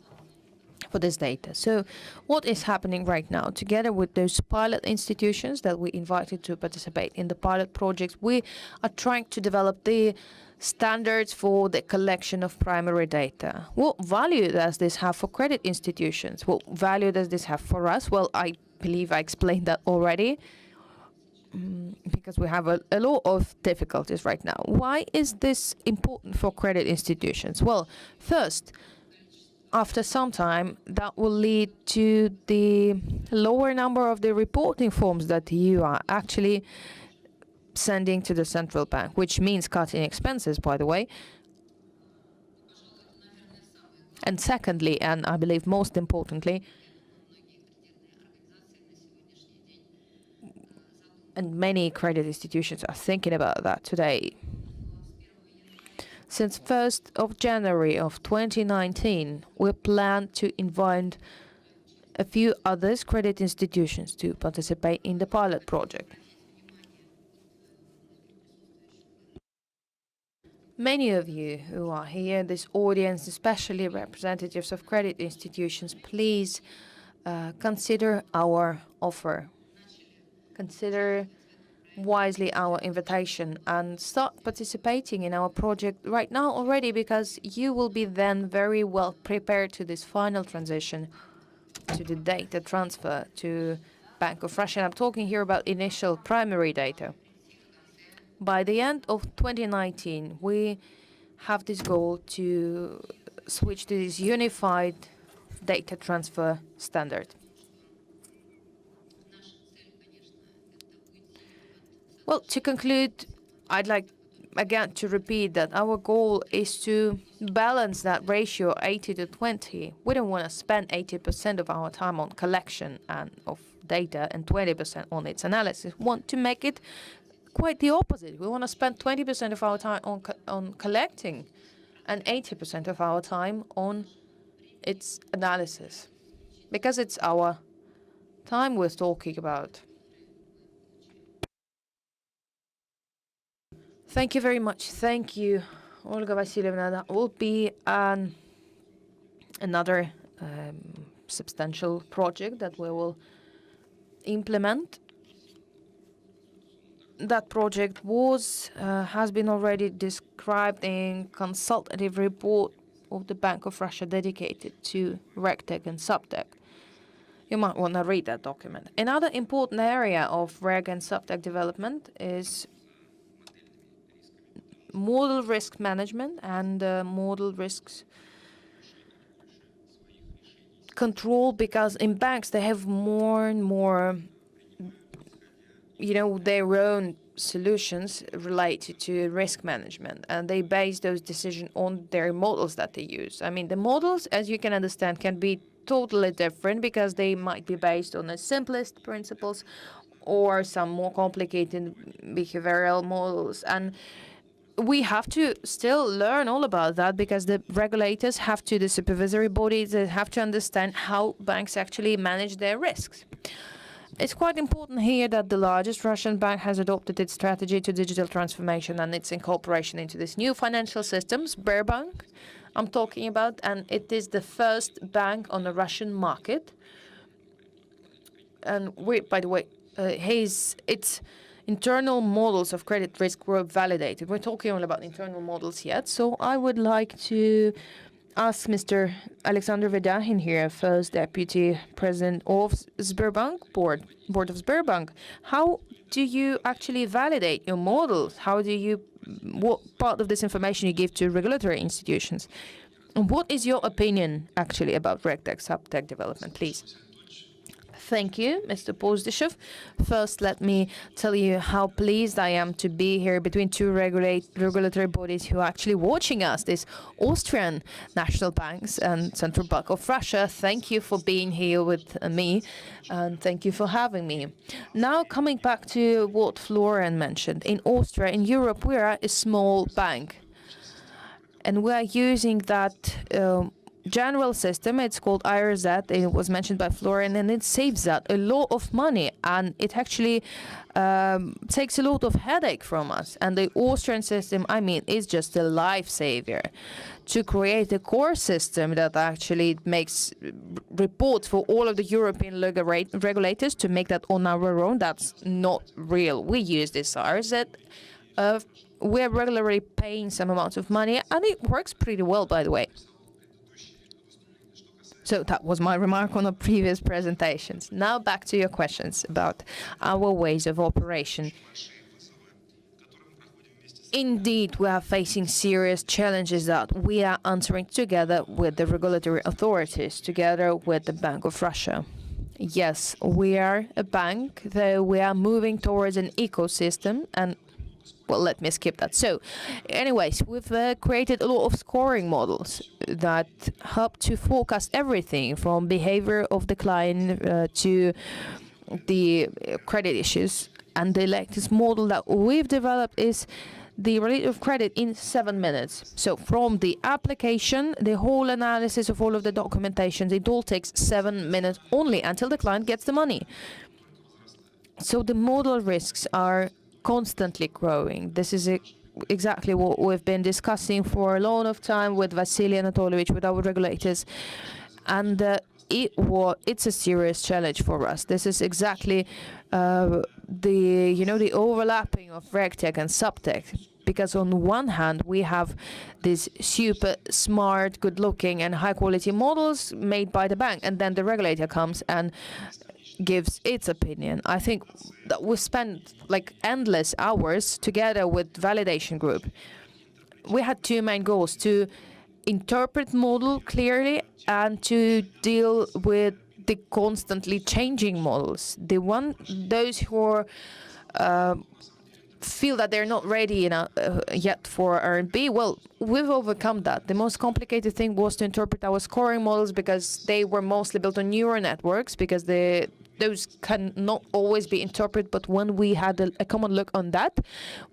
for this data. So what is happening right now? Together with those pilot institutions that we invited to participate in the pilot projects, we are trying to develop the standards for the collection of primary data. What value does this have for credit institutions? What value does this have for us? Well, I believe I explained that already, because we have a lot of difficulties right now. Why is this important for credit institutions? Well, first, after some time, that will lead to the lower number of the reporting forms that you are actually sending to the central bank, which means cutting expenses, by the way. And secondly, and I believe most importantly, and many credit institutions are thinking about that today, since 1st of January of 2019, we plan to invite a few other credit institutions to participate in the pilot project. Many of you who are here, this audience, especially representatives of credit institutions, please consider our offer. Consider wisely our invitation and start participating in our project right now already, because you will be then very well prepared to this final transition to the data transfer to Bank of Russia. I'm talking here about initial primary data. By the end of 2019, we have this goal to switch to this unified data transfer standard. Well, to conclude, I'd like again to repeat that our goal is to balance that ratio 80 to 20. We don't want to spend 80% of our time on collection and of data and 20% on its analysis. We want to make it quite the opposite. We want to spend 20% of our time on collecting and 80% of our time on its analysis, because it's our time we're talking about. Thank you very much. Thank you, Olga Vasilyevna. That will be another substantial project that we will implement. That project has been already described in consultative report of the Bank of Russia dedicated to RegTech and SupTech. You might want to read that document. Another important area of Reg and SupTech development is model risk management and model risks control, because in banks they have more and more, their own solutions related to risk management, and they base those decisions on their models that they use. I mean, the models, as you can understand, can be totally different because they might be based on the simplest principles or some more complicated behavioral models. And we have to still learn all about that, because the regulators have to, the supervisory bodies, they have to understand how banks actually manage their risks. It's quite important here that the largest Russian bank has adopted its strategy to digital transformation and its incorporation into this new financial system, Sberbank, I'm talking about, and it is the first bank on the Russian market. And by the way, its internal models of credit risk were validated. We're talking only about internal models yet. So I would like to ask Mr. Alexander Vedahin here, first Deputy President of Sberbank Board of Sberbank. How do you actually validate your models? What part of this information you give to regulatory institutions? And what is your opinion actually about RegTech, SupTech development, please? Thank you, Mr. Pozdyshev. First, let me tell you how pleased I am to be here between two regulatory bodies who are actually watching us, this Austrian National Banks and Central Bank of Russia. Thank you for being here with me, and thank you for having me. Now, coming back to what Florian mentioned, in Austria, in Europe, we are a small bank, and we are using that general system. It's called IRZ. It was mentioned by Florian, and it saves that a lot of money, and it actually takes a lot of headache from us. And the Austrian system, I mean, is just a lifesaver. To create a core system that actually makes reports for all of the European regulators, to make that on our own, that's not real. We use this IRZ. We're regularly paying some amount of money, and it works pretty well, by the way. So that was my remark on the previous presentations. Now back to your questions about our ways of operation. Indeed, we are facing serious challenges that we are answering together with the regulatory authorities, together with the Bank of Russia. Yes, we are a bank, though we are moving towards an ecosystem, and well, let me skip that. So, anyways, we've created a lot of scoring models that help to forecast everything from behavior of the client to the credit issues. And the latest model that we've developed is the rate of credit in 7 minutes. So from the application, the whole analysis of all of the documentations, it all takes 7 minutes only until the client gets the money. So the model risks are constantly growing. This is exactly what we've been discussing for a long of time with Vasily Anatolyevich, with our regulators, and it's a serious challenge for us. This is exactly the overlapping of RegTech and SupTech, because on one hand we have these super smart, good-looking, and high-quality models made by the bank, and then the regulator comes and gives its opinion. I think that we spent like endless hours together with validation group. We had two main goals: to interpret model clearly and to deal with the constantly changing models. Those who feel that they're not ready yet for R&B, well, we've overcome that. The most complicated thing was to interpret our scoring models, because they were mostly built on neural networks, because those can not always be interpreted. But when we had a common look on that,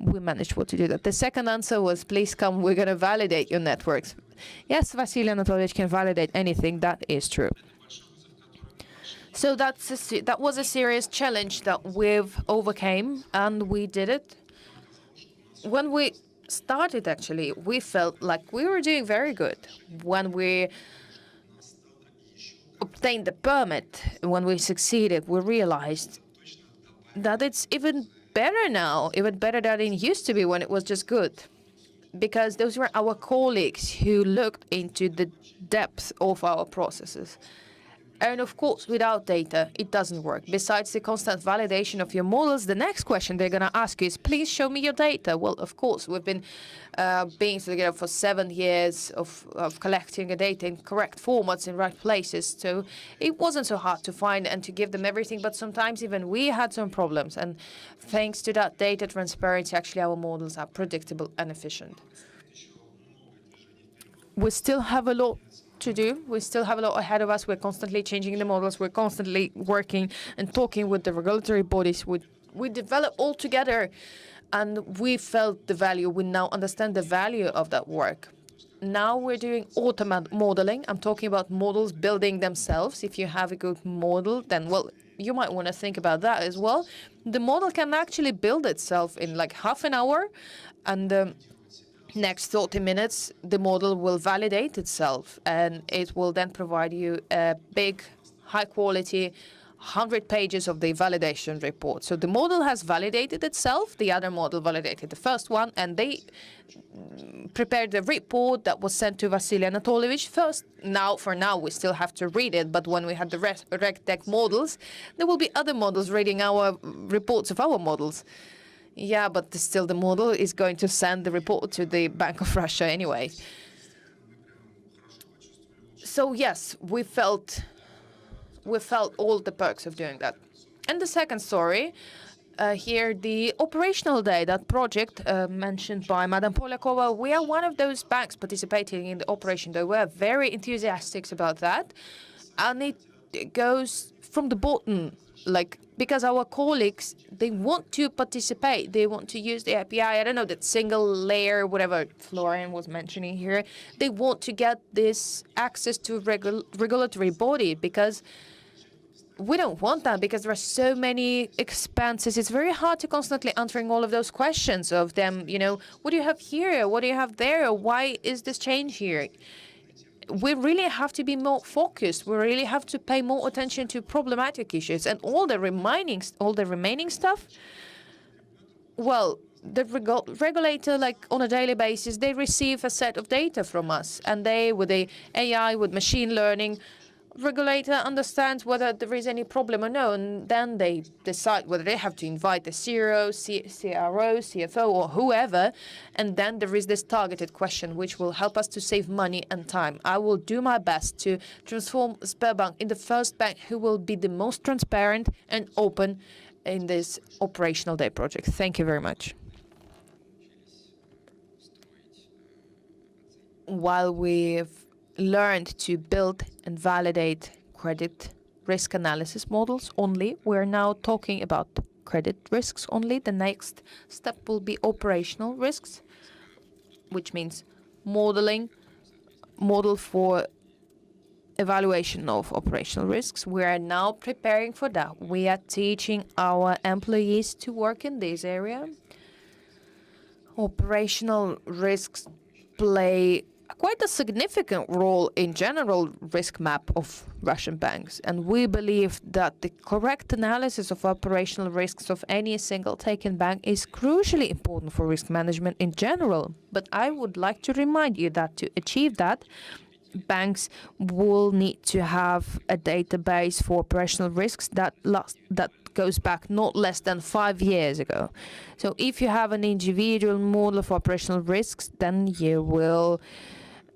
we managed to do that. The second answer was, please come, we're going to validate your networks. Yes, Vasily Anatolyevich can validate anything. That is true. So that was a serious challenge that we've overcame, and we did it. When we started, actually, we felt like we were doing very good. When we obtained the permit, when we succeeded, we realized that it's even better now, even better than it used to be when it was just good. Because those were our colleagues who looked into the depth of our processes. And of course, without data, it doesn't work. Besides the constant validation of your models, the next question they're going to ask you is, please show me your data. Well, of course, we've been being together for 7 years of collecting the data in correct formats in right places. So it wasn't so hard to find and to give them everything. But sometimes even we had some problems. And thanks to that data transparency, actually, our models are predictable and efficient. We still have a lot to do. We still have a lot ahead of us. We're constantly changing the models. We're constantly working and talking with the regulatory bodies. We develop all together, and we felt the value. We now understand the value of that work. Now we're doing automated modeling. I'm talking about models building themselves. If you have a good model, then, well, you might want to think about that as well. The model can actually build itself in like half an hour, and next 30 minutes, the model will validate itself, and it will then provide you a big, high-quality 100 pages of the validation report. So the model has validated itself. The other model validated the first one, and they prepared the report that was sent to Vasily Anatolyevich first. For now, we still have to read it, but when we had the RegTech models, there will be other models reading our reports of our models. Yeah, but still the model is going to send the report to the Bank of Russia anyway. So yes, we felt we felt all the perks of doing that. And the second story, here, the operational day, that project mentioned by Madam Polakova, we are one of those banks participating in the operation day. We are very enthusiastic about that. And it goes from the bottom, like, because our colleagues, they want to participate. They want to use the API. I don't know, that single layer, whatever Florian was mentioning here. They want to get this access to regulatory body because we don't want that, because there are so many expenses. It's very hard to constantly answering all of those questions of them, what do you have here? What do you have there? Why is this change here? We really have to be more focused. We really have to pay more attention to problematic issues, and all the remaining stuff. Well, the regulator, like on a daily basis, they receive a set of data from us, and they, with the AI, with machine learning, regulator understands whether there is any problem or no, and then they decide whether they have to invite the CRO, CFO, or whoever, and then there is this targeted question which will help us to save money and time. I will do my best to transform Sberbank in the first bank who will be the most transparent and open in this operational day project. Thank you very much. While we've learned to build and validate credit risk analysis models only, we're now talking about credit risks only. The next step will be operational risks, which means model for evaluation of operational risks. We are now preparing for that. We are teaching our employees to work in this area. Operational risks play quite a significant role in general risk map of Russian banks, and we believe that the correct analysis of operational risks of any single taken bank is crucially important for risk management in general. But I would like to remind you that to achieve that, banks will need to have a database for operational risks that goes back not less than 5 years ago. So if you have an individual model of operational risks, then you will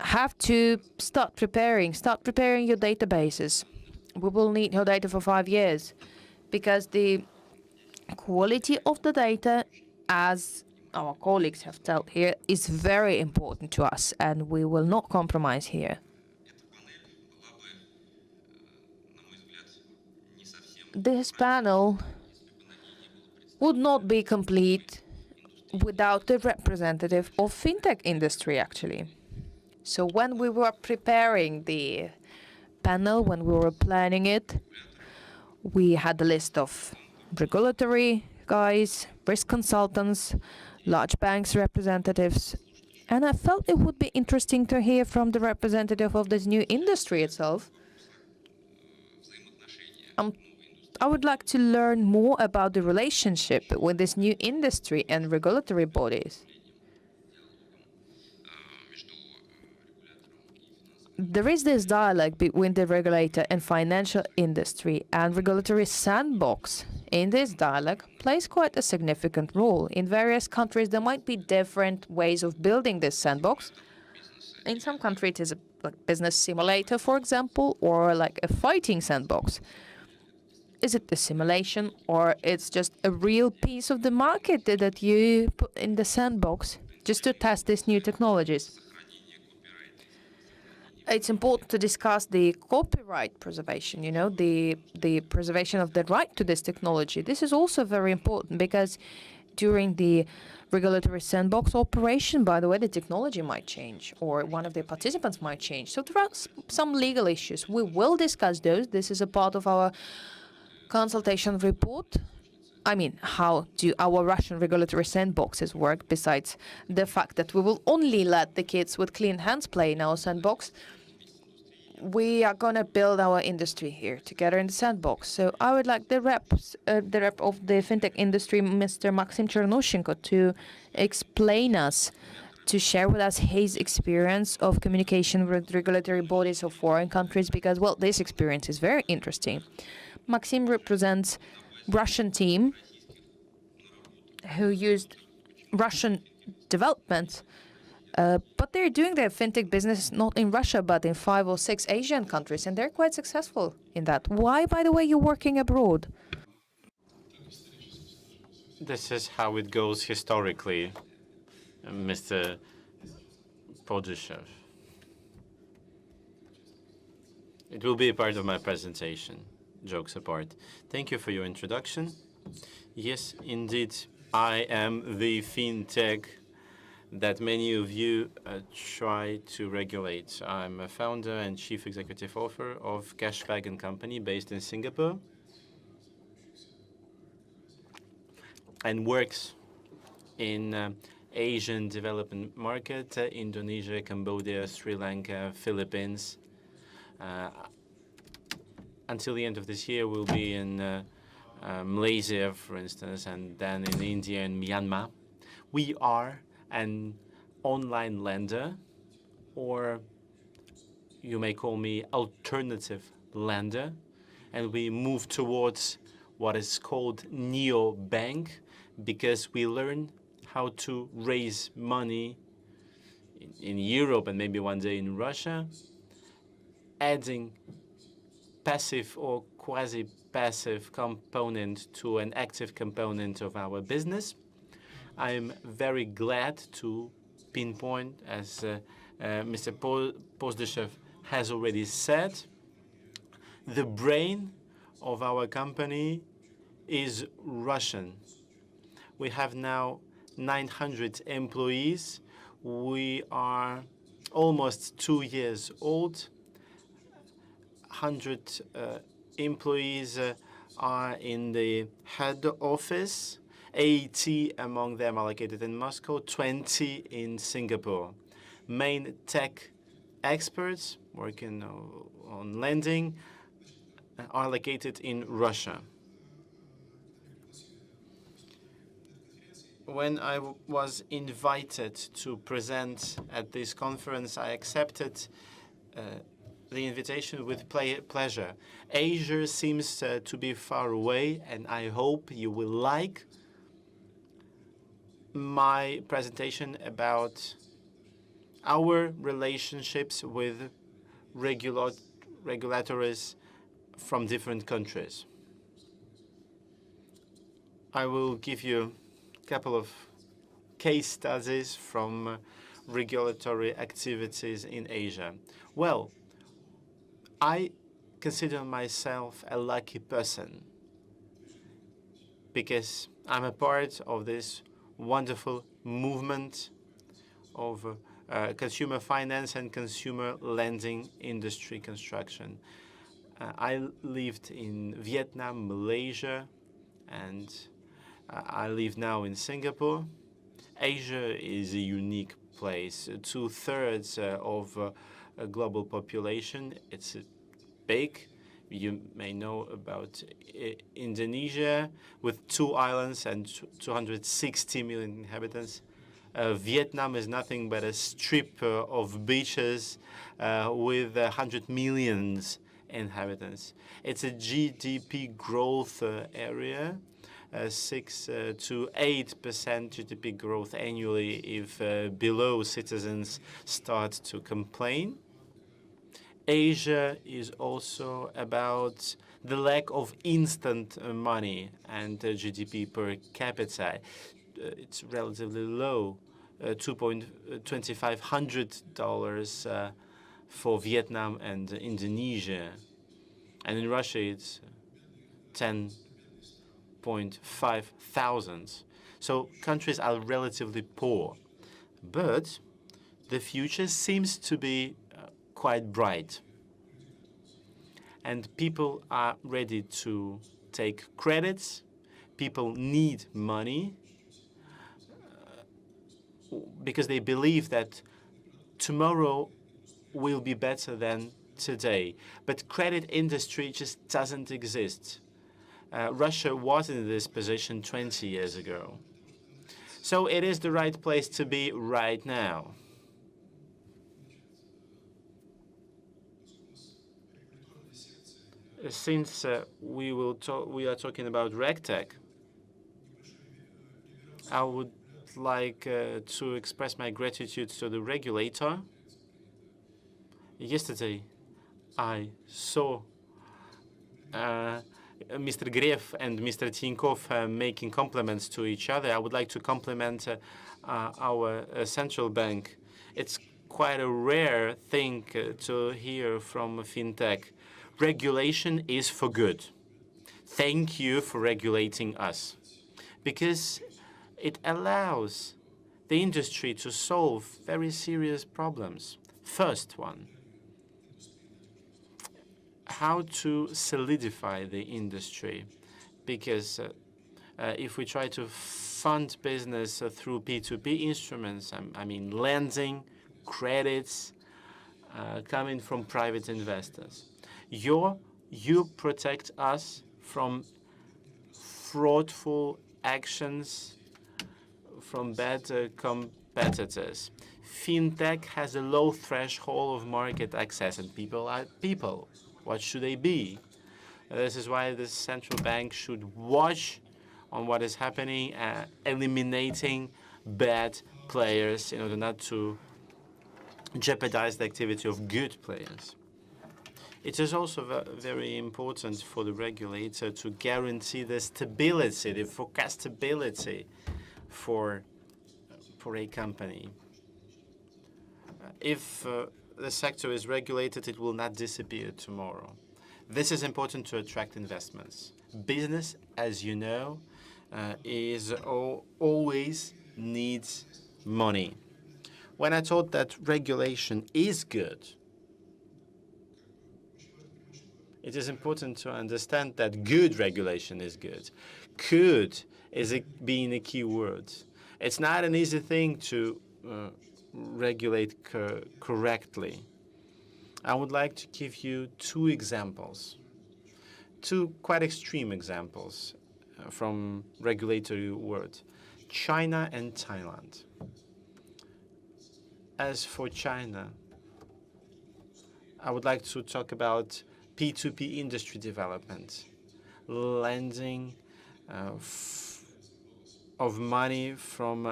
have to start preparing your databases. We will need your data for 5 years, because the quality of the data, as our colleagues have told here, is very important to us, and we will not compromise here. This panel would not be complete without the representative of fintech industry, actually. So when we were preparing the panel, when we were planning it, we had a list of regulatory guys, risk consultants, large banks representatives, and I felt it would be interesting to hear from the representative of this new industry itself. I would like to learn more about the relationship with this new industry and regulatory bodies. There is this dialogue between the regulator and financial industry, and regulatory sandbox in this dialogue plays quite a significant role. In various countries, there might be different ways of building this sandbox. In some countries, it is a business simulator, for example, or like a fighting sandbox. Is it the simulation, or it's just a real piece of the market that you put in the sandbox just to test these new technologies? It's important to discuss the copyright preservation, the preservation of the right to this technology. This is also very important, because during the regulatory sandbox operation, by the way, the technology might change, or one of the participants might change. So there are some legal issues. We will discuss those. This is a part of our consultation report. I mean, how do our Russian regulatory sandboxes work, besides the fact that we will only let the kids with clean hands play in our sandbox? We are going to build our industry here together in the sandbox. So I would like the rep of the fintech industry, Mr. Maxim Chernushenko, to explain us, to share with us his experience of communication with regulatory bodies of foreign countries, because, well, this experience is very interesting. Maxim represents Russian team who used Russian development But they're doing their fintech business not in Russia, but in 5 or 6 Asian countries, and they're quite successful in that. Why, by the way, you're working abroad? This is how it goes historically, Mr. Podyshev. It will be a part of my presentation, jokes apart. Thank you for your introduction. Yes, indeed, I am the fintech that many of you try to regulate. I'm a founder and chief executive officer of Cashwagon Company based in Singapore and works in Asian development market, Indonesia, Cambodia, Sri Lanka, Philippines. Until the end of this year, we'll be in Malaysia, for instance, and then in India and Myanmar. We are an online lender, or you may call me alternative lender, and we move towards what is called neobank because we learn how to raise money in Europe and maybe one day in Russia, adding passive or quasi-passive component to an active component of our business. I'm very glad to pinpoint, as Mr. Podyshev has already said, the brain of our company is Russian. We have now 900 employees. We are almost 2 years old. 100 employees are in the head office. 80 among them are located in Moscow, 20 in Singapore. Main tech experts working on lending are located in Russia. When I was invited to present at this conference, I accepted the invitation with pleasure. Asia seems to be far away, and I hope you will like my presentation about our relationships with regulators from different countries. I will give you a couple of case studies from regulatory activities in Asia. Well, I consider myself a lucky person because I'm a part of this wonderful movement of consumer finance and consumer lending industry construction. I lived in Vietnam, Malaysia, and I live now in Singapore. Asia is a unique place. 2/3 of a global population. It's big. You may know about Indonesia with 2 islands and 260 million inhabitants. Vietnam is nothing but a strip of beaches with 100 million inhabitants. It's a GDP growth area, 6 to 8% GDP growth annually if below citizens start to complain. Asia is also about the lack of instant money and GDP per capita. It's relatively low, $2,500 for Vietnam and Indonesia. And in Russia, it's 10.5 thousand. So countries are relatively poor. But the future seems to be quite bright. And people are ready to take credits. People need money because they believe that tomorrow will be better than today. But credit industry just doesn't exist. Russia was in this position 20 years ago. So it is the right place to be right now. Since we are talking about RegTech, I would like to express my gratitude to the regulator. Yesterday, I saw Mr. Gref and Mr. Tinkov making compliments to each other. I would like to compliment our central bank. It's quite a rare thing to hear from fintech. Regulation is for good. Thank you for regulating us, because it allows the industry to solve very serious problems. First one, how to solidify the industry, because if we try to fund business through P2P instruments, I mean lending, credits coming from private investors, you protect us from fraudful actions from bad competitors. Fintech has a low threshold of market access, and people are people. What should they be? This is why the central bank should watch on what is happening, eliminating bad players in order not to jeopardize the activity of good players. It is also very important for the regulator to guarantee the stability, the forecastability for a company. If the sector is regulated, it will not disappear tomorrow. This is important to attract investments. Business, as you know, always needs money. When I thought that regulation is good, it is important to understand that good regulation is good. Good is being a key word. It's not an easy thing to regulate correctly. I would like to give you two examples, two quite extreme examples from regulatory world: China and Thailand. As for China, I would like to talk about P2P industry development, lending of money from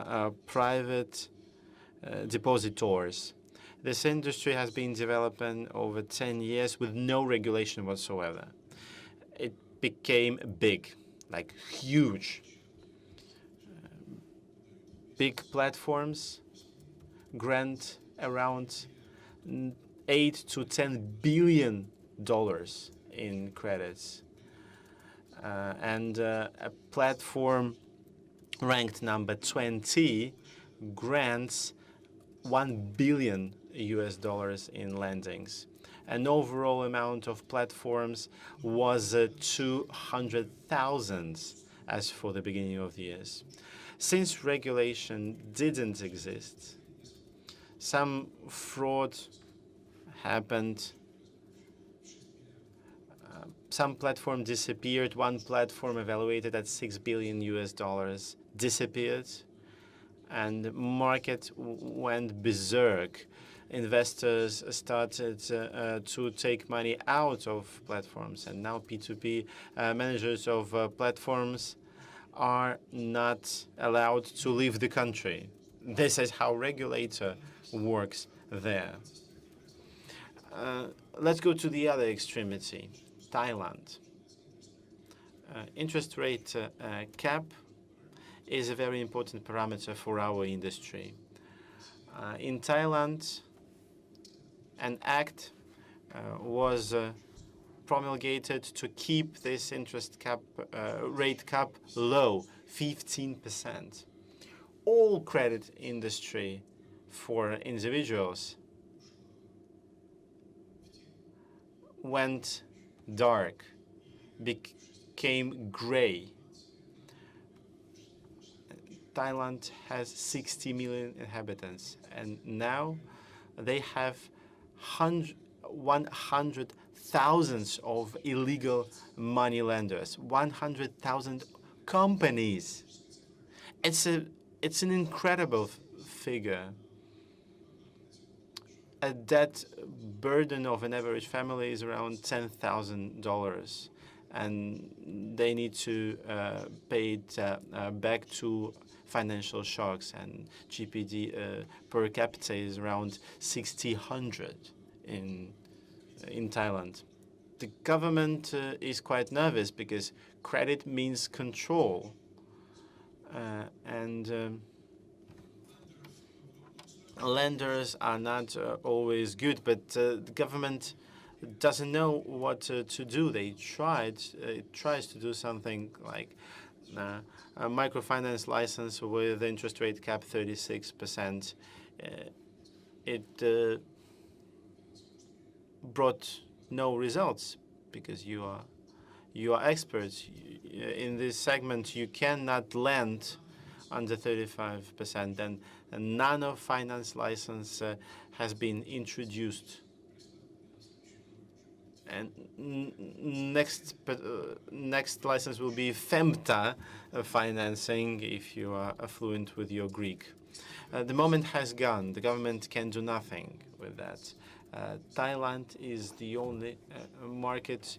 private depositors. This industry has been developing over 10 years with no regulation whatsoever. It became big, like huge. Big platforms grant around $8 to $10 billion in credits. And a platform ranked number 20 grants $1 billion in lendings. An overall amount of platforms was 200,000 as for the beginning of the years. Since regulation didn't exist, some fraud happened. Some platform disappeared. One platform evaluated at $6 billion disappeared, and market went berserk. Investors started to take money out of platforms, and now P2P managers of platforms are not allowed to leave the country. This is how regulator works there. Let's go to the other extremity, Thailand. Interest rate cap is a very important parameter for our industry. In Thailand, an act was promulgated to keep this interest cap rate cap low, 15%. All credit industry for individuals went dark, became gray. Thailand has 60 million inhabitants, and now they have 100,000 of illegal money lenders, 100,000 companies. It's an incredible figure. A debt burden of an average family is around $10,000. and they need to pay it back to financial shocks. And GPD per capita is around 600 in Thailand. The government is quite nervous because credit means control, and lenders are not always good, but the government doesn't know what to do. It tries to do something like a microfinance license with interest rate cap 36%. It brought no results because you are experts in this segment. You cannot lend under 35%, and a nano finance license has been introduced. And next license will be FEMTA financing if you are affluent with your Greek. The moment has gone. The government can do nothing with that. Thailand is the only market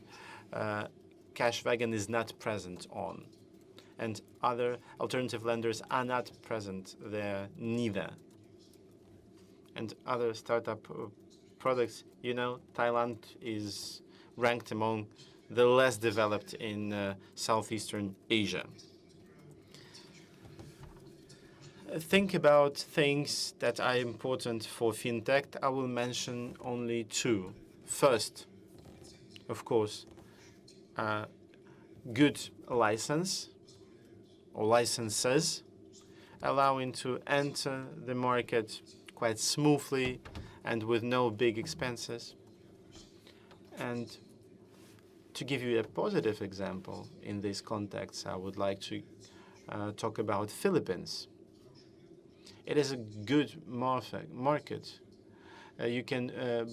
Cashwagon is not present on, and other alternative lenders are not present there neither. And other startup products, Thailand is ranked among the less developed in Southeastern Asia. Think about things that are important for fintech. I will mention only two. First, of course, good license or licenses allowing to enter the market quite smoothly and with no big expenses. And to give you a positive example in this context, I would like to talk about Philippines. It is a good market. You can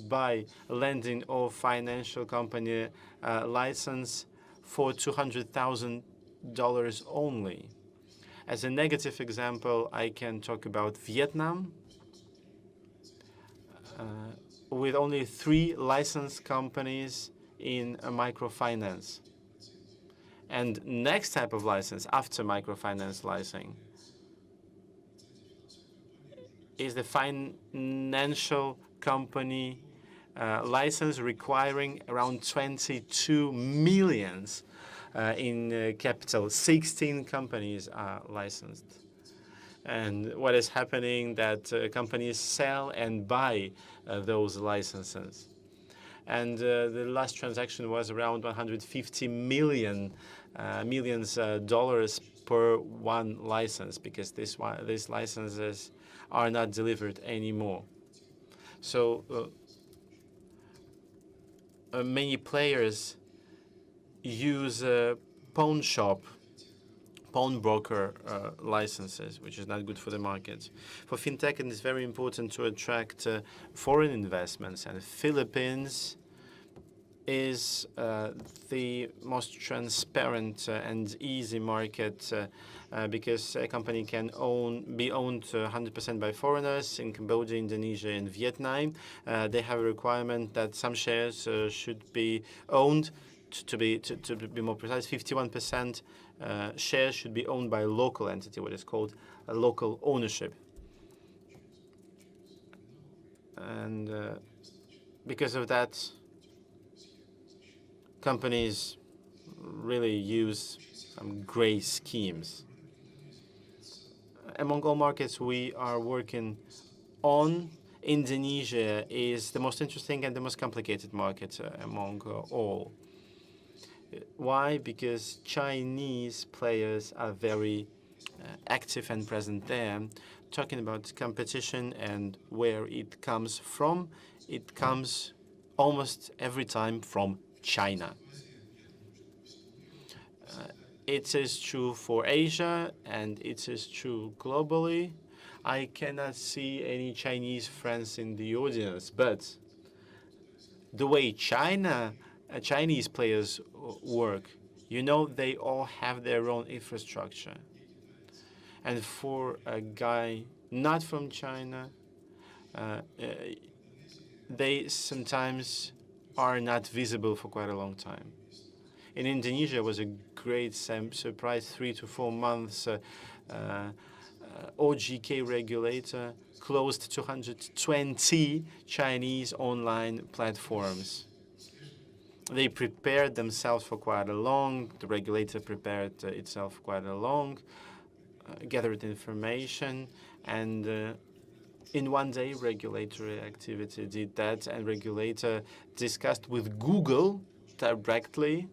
buy a lending or financial company license for $200,000 only. As a negative example, I can talk about Vietnam, with only 3 licensed companies in a microfinance. And next type of license after microfinance licensing is the financial company license, requiring around 22 million in capital. 16 companies are licensed. And what is happening that companies sell and buy those licenses. And the last transaction was around $150 million per one license, because these licenses are not delivered anymore. So many players use pawnbroker licenses, which is not good for the market. For fintech, it is very important to attract foreign investments, and Philippines is the most transparent and easy market because a company can be owned 100% by foreigners. In Cambodia, Indonesia, and Vietnam, they have a requirement that some shares should be owned. To be more precise, 51% shares should be owned by a local entity, what is called a local ownership. And because of that, companies really use some gray schemes. Among all markets we are working on, Indonesia is the most interesting and the most complicated market among all. Why? Because Chinese players are very active and present there. Talking about competition and where it comes from, it comes almost every time from China. It is true for Asia, and it is true globally. I cannot see any Chinese friends in the audience, but the way Chinese players work, they all have their own infrastructure. And for a guy not from China, they sometimes are not visible for quite a long time. In Indonesia, it was a great surprise. 3 to 4 months, OGK regulator closed 220 Chinese online platforms. They prepared themselves for quite a long. The regulator prepared itself quite a long, gathered information, and in one day, regulatory activity did that, and regulator discussed with Google directly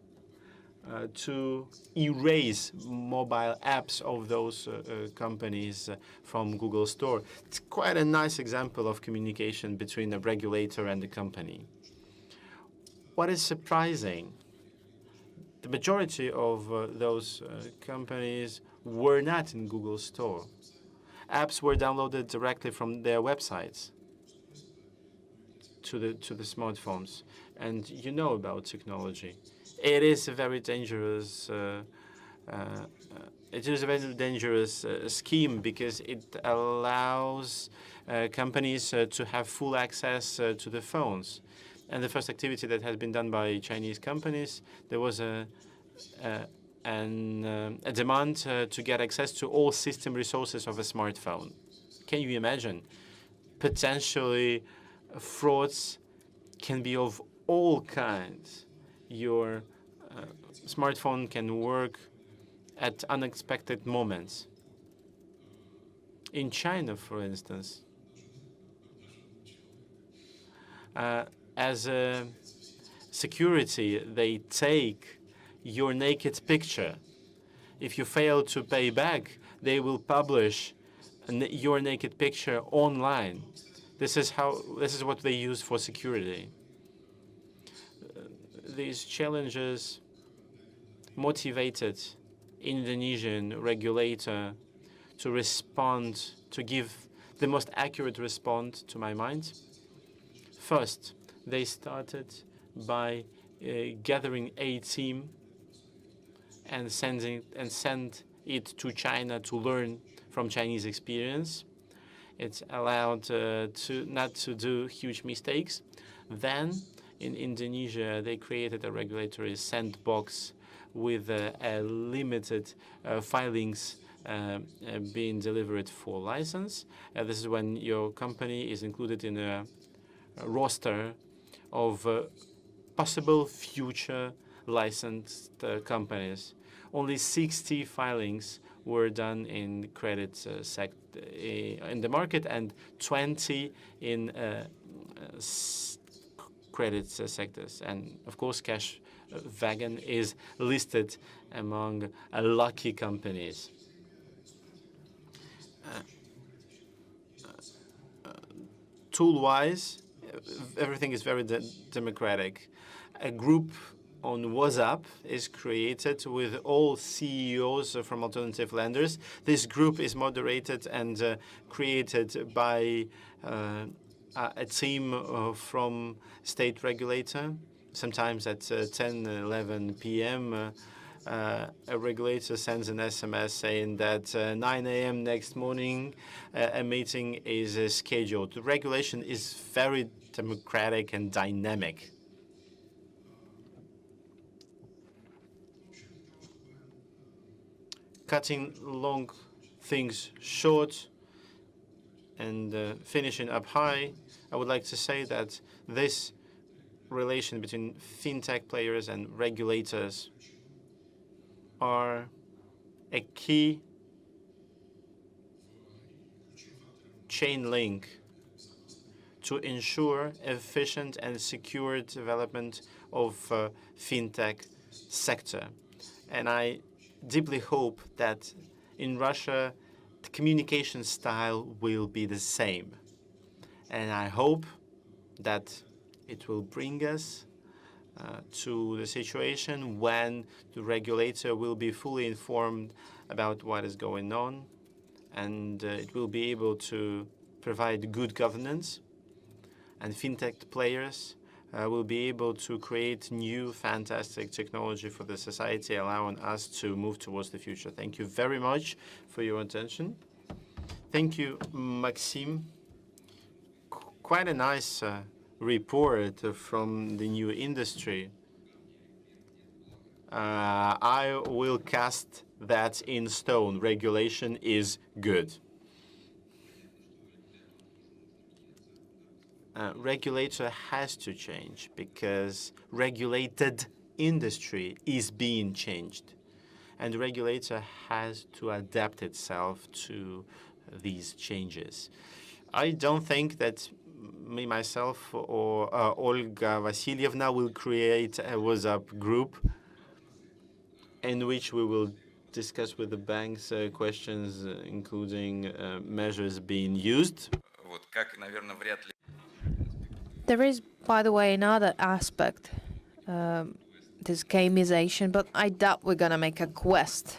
to erase mobile apps of those companies from Google Store. It's quite a nice example of communication between a regulator and the company. What is surprising, the majority of those companies were not in Google Store. Apps were downloaded directly from their websites to the smartphones. And you know about technology. It is a very dangerous scheme because it allows companies to have full access to the phones. And the first activity that has been done by Chinese companies, there was a demand to get access to all system resources of a smartphone. Can you imagine? Potentially, frauds can be of all kinds. Your smartphone can work at unexpected moments. In China, for instance, as a security, they take your naked picture. If you fail to pay back, they will publish your naked picture online. This is what they use for security. These challenges motivated Indonesian regulator to respond, to give the most accurate response, to my mind. First, they started by gathering a team and send it to China to learn from Chinese experience. It's allowed not to do huge mistakes. Then, in Indonesia, they created a regulatory sandbox with a limited filings being delivered for license. This is when your company is included in a roster of possible future licensed companies. Only 60 filings were done in credit in the market and 20 in credit sectors. And of course, Wagon is listed among lucky companies. Tool-wise, everything is very democratic. A group on WhatsApp is created with all CEOs from alternative lenders. This group is moderated and created by a team from state regulator. Sometimes at 10, 11 p.m., a regulator sends an SMS saying that 9 a.m. next morning, a meeting is scheduled. The regulation is very democratic and dynamic. Cutting long things short and finishing up high, I would like to say that this relation between fintech players and regulators are a key chain link to ensure efficient and secure development of fintech sector. And I deeply hope that in Russia, the communication style will be the same. And I hope that it will bring us to the situation when the regulator will be fully informed about what is going on, and it will be able to provide good governance, and fintech players will be able to create new fantastic technology for the society, allowing us to move towards the future. Thank you very much for your attention. Thank you, Maxime. Quite a nice report from the new industry. I will cast that in stone. Regulation is good. Regulator has to change because regulated industry is being changed. And the regulator has to adapt itself to these changes. I don't think that me, myself, or Olga Vasilyevna will create a WhatsApp group in which we will discuss with the banks questions, including measures being used. There is, by the way, another aspect, this gamization, but I doubt we're going to make a quest,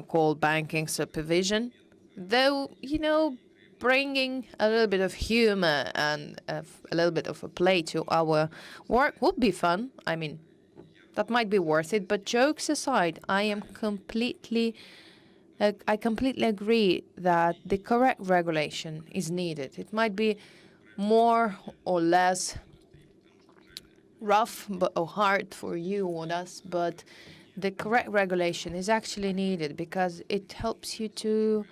called banking supervision. Though, bringing a little bit of humor and a little bit of a play to our work would be fun. I mean, that might be worth it. But jokes aside, I completely agree that the correct regulation is needed. It might be more or less rough or hard for you or us, but the correct regulation is actually needed because it helps you to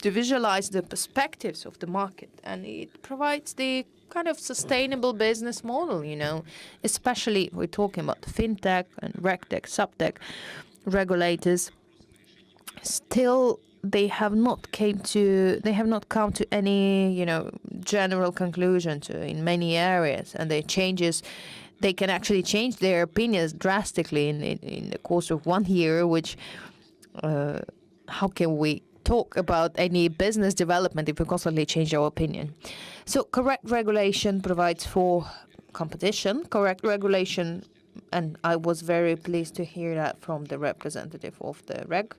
visualize the perspectives of the market, and it provides the kind of sustainable business model, especially if we're talking about fintech and RegTech, SupTech regulators. Still, they have not come to any general conclusion in many areas, and they can actually change their opinions drastically in the course of 1 year, which how can we talk about any business development if we constantly change our opinion? So correct regulation provides for competition, correct regulation, and I was very pleased to hear that from the representative of the reg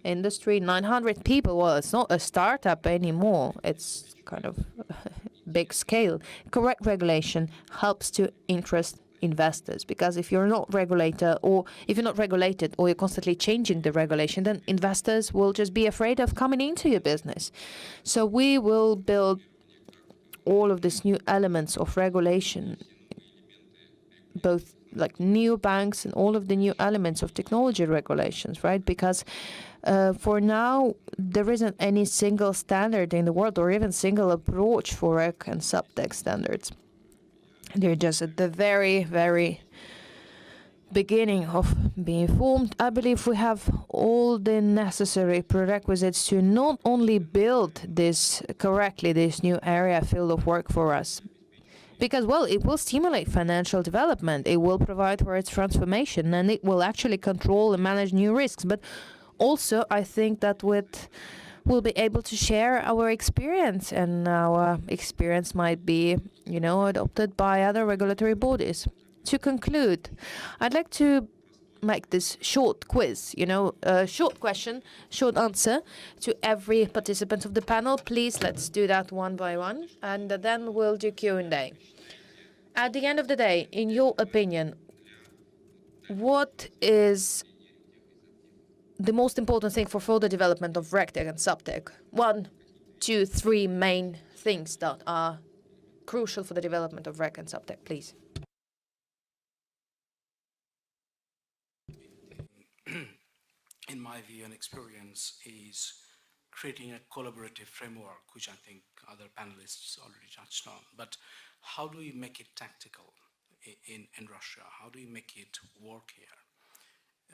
industry. 900 people, well, it's not a startup anymore. It's kind of big scale. Correct regulation helps to interest investors, because if you're not regulated or you're constantly changing the regulation, then investors will just be afraid of coming into your business. So we will build all of these new elements of regulation, both like new banks and all of the new elements of technology regulations, right? Because for now, there isn't any single standard in the world or even single approach for Reg and SupTech standards. They're just at the very, very beginning of being formed. I believe we have all the necessary prerequisites to not only build this new field of work for us, because, well, it will stimulate financial development, it will provide for its transformation, and it will actually control and manage new risks. But also, I think that we'll be able to share our experience, and our experience might be, adopted by other regulatory bodies. To conclude, I'd like to make this short quiz, short question, short answer to every participant of the panel. Please, let's do that one by one, and then we'll do Q&A. At the end of the day, in your opinion, what is the most important thing for further development of RegTech and SupTech? 1, 2, 3 main things that are crucial for the development of Reg and SupTech, please. In my view and experience, is creating a collaborative framework, which I think other panelists already touched on. But how do we make it tactical in Russia? How do we make it work here?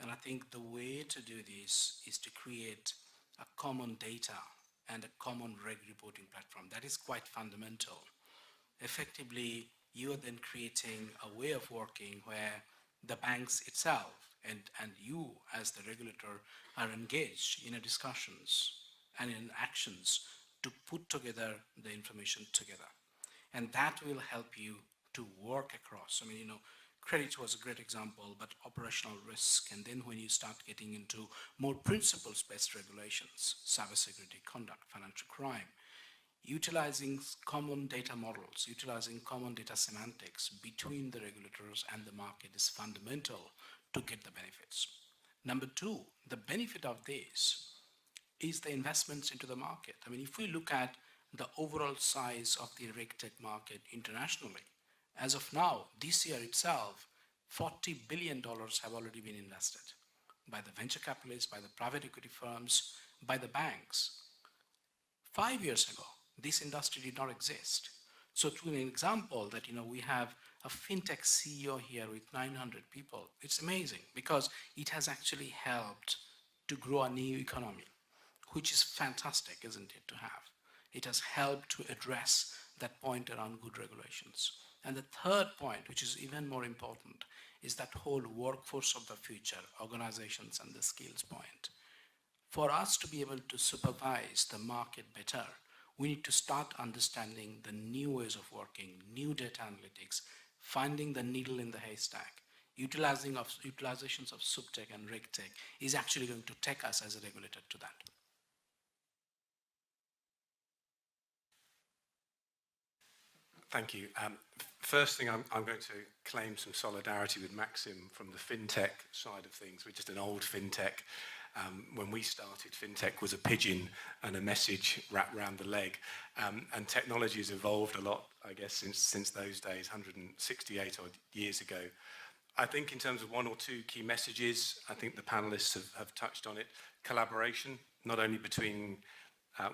And I think the way to do this is to create a common data and a common reg reporting platform. That is quite fundamental. Effectively, you are then creating a way of working where the banks itself and you as the regulator are engaged in discussions and in actions to put together the information together. And that will help you to work across. I mean, credit was a great example, but operational risk, and then when you start getting into more principles-based regulations, cybersecurity, conduct, financial crime, utilizing common data models, utilizing common data semantics between the regulators and the market is fundamental to get the benefits. Number 2, the benefit of this is the investments into the market. I mean, if we look at the overall size of the RegTech market internationally, as of now, this year itself, $40 billion have already been invested by the venture capitalists, by the private equity firms, by the banks. 5 years ago, this industry did not exist. So to an example that, we have a fintech CEO here with 900 people, it's amazing because it has actually helped to grow a new economy, which is fantastic, isn't it, to have. It has helped to address that point around good regulations. And the third point, which is even more important, is that whole workforce of the future, organizations and the skills point. For us to be able to supervise the market better, we need to start understanding the new ways of working, new data analytics, finding the needle in the haystack. Utilizations of SupTech and RegTech is actually going to take us as a regulator to that. Thank you. First thing, I'm going to claim some solidarity with Maxim from the fintech side of things. We're just an old fintech. When we started, fintech was a pigeon and a message wrapped around the leg. And technology has evolved a lot, I guess, since those days, 168 odd years ago. I think in terms of one or two key messages, I think the panelists have touched on it. Collaboration, not only between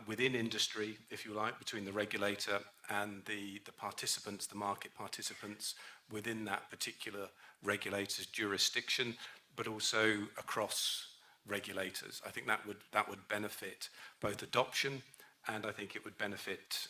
within industry, if you like, between the regulator and the participants, the market participants within that particular regulator's jurisdiction, but also across regulators. I think that would benefit both adoption, and I think it would benefit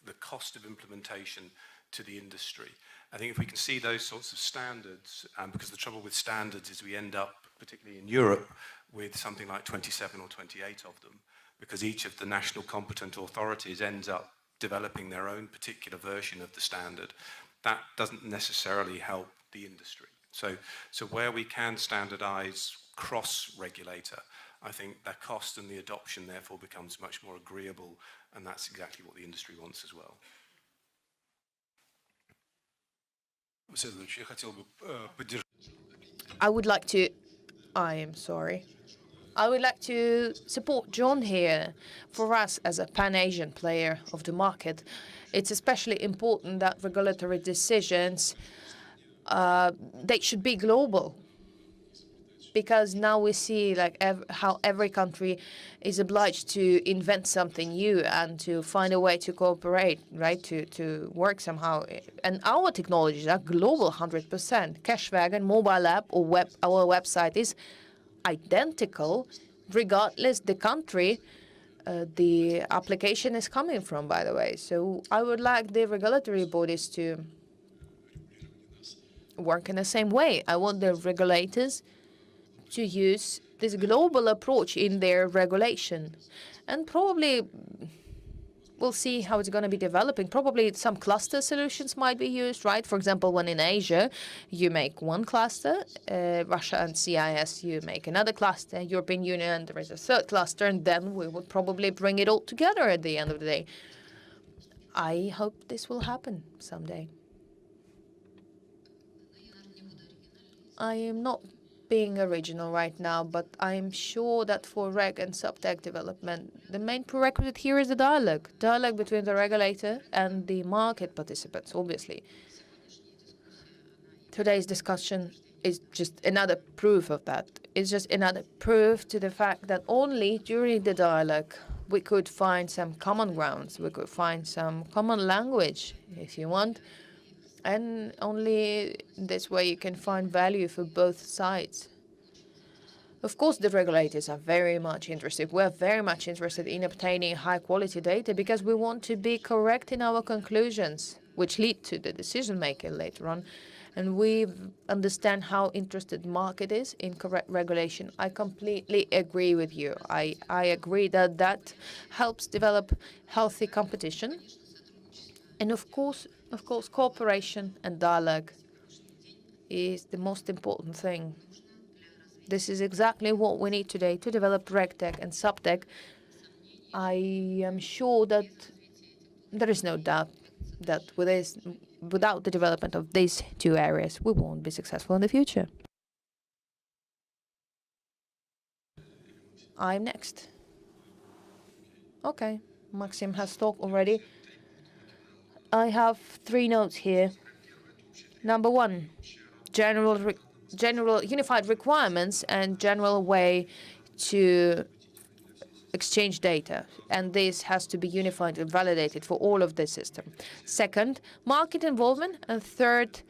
the cost of implementation to the industry. I think if we can see those sorts of standards, because the trouble with standards is we end up, particularly in Europe, with something like 27 or 28 of them, because each of the national competent authorities ends up developing their own particular version of the standard. That doesn't necessarily help the industry. So where we can standardize cross-regulator, I think the cost and the adoption therefore becomes much more agreeable, and that's exactly what the industry wants as well. I would like to support John here. For us as a Pan-Asian player of the market, it's especially important that regulatory decisions, they should be global. Because now we see how every country is obliged to invent something new and to find a way to cooperate, right? To work somehow. And our technologies are global 100%. Cashwagon mobile app or our website is identical, regardless the country the application is coming from, by the way. So I would like the regulatory bodies to work in the same way. I want the regulators to use this global approach in their regulation. And probably we'll see how it's going to be developing. Probably some cluster solutions might be used, right? For example, when in Asia, you make one cluster, Russia and CIS, you make another cluster, European Union, there is a third cluster, and then we would probably bring it all together at the end of the day. I hope this will happen someday. I am not being original right now, but I'm sure that for Reg and SupTech development, the main prerequisite here is the dialogue between the regulator and the market participants, obviously. Today's discussion is just another proof of that. It's just another proof to the fact that only during the dialogue we could find some common grounds, we could find some common language, if you want, and only this way you can find value for both sides. Of course, the regulators are very much interested. We're very much interested in obtaining high-quality data because we want to be correct in our conclusions, which lead to the decision-making later on. And we understand how interested the market is in correct regulation. I completely agree with you. I agree that helps develop healthy competition. And of course, cooperation and dialogue is the most important thing. This is exactly what we need today to develop RegTech and SupTech. I am sure that there is no doubt that without the development of these two areas, we won't be successful in the future. I'm next. Okay, Maxim has talked already. I have 3 notes here. Number 1, general unified requirements and general way to exchange data, and this has to be unified and validated for all of the system. Second, market involvement, and third,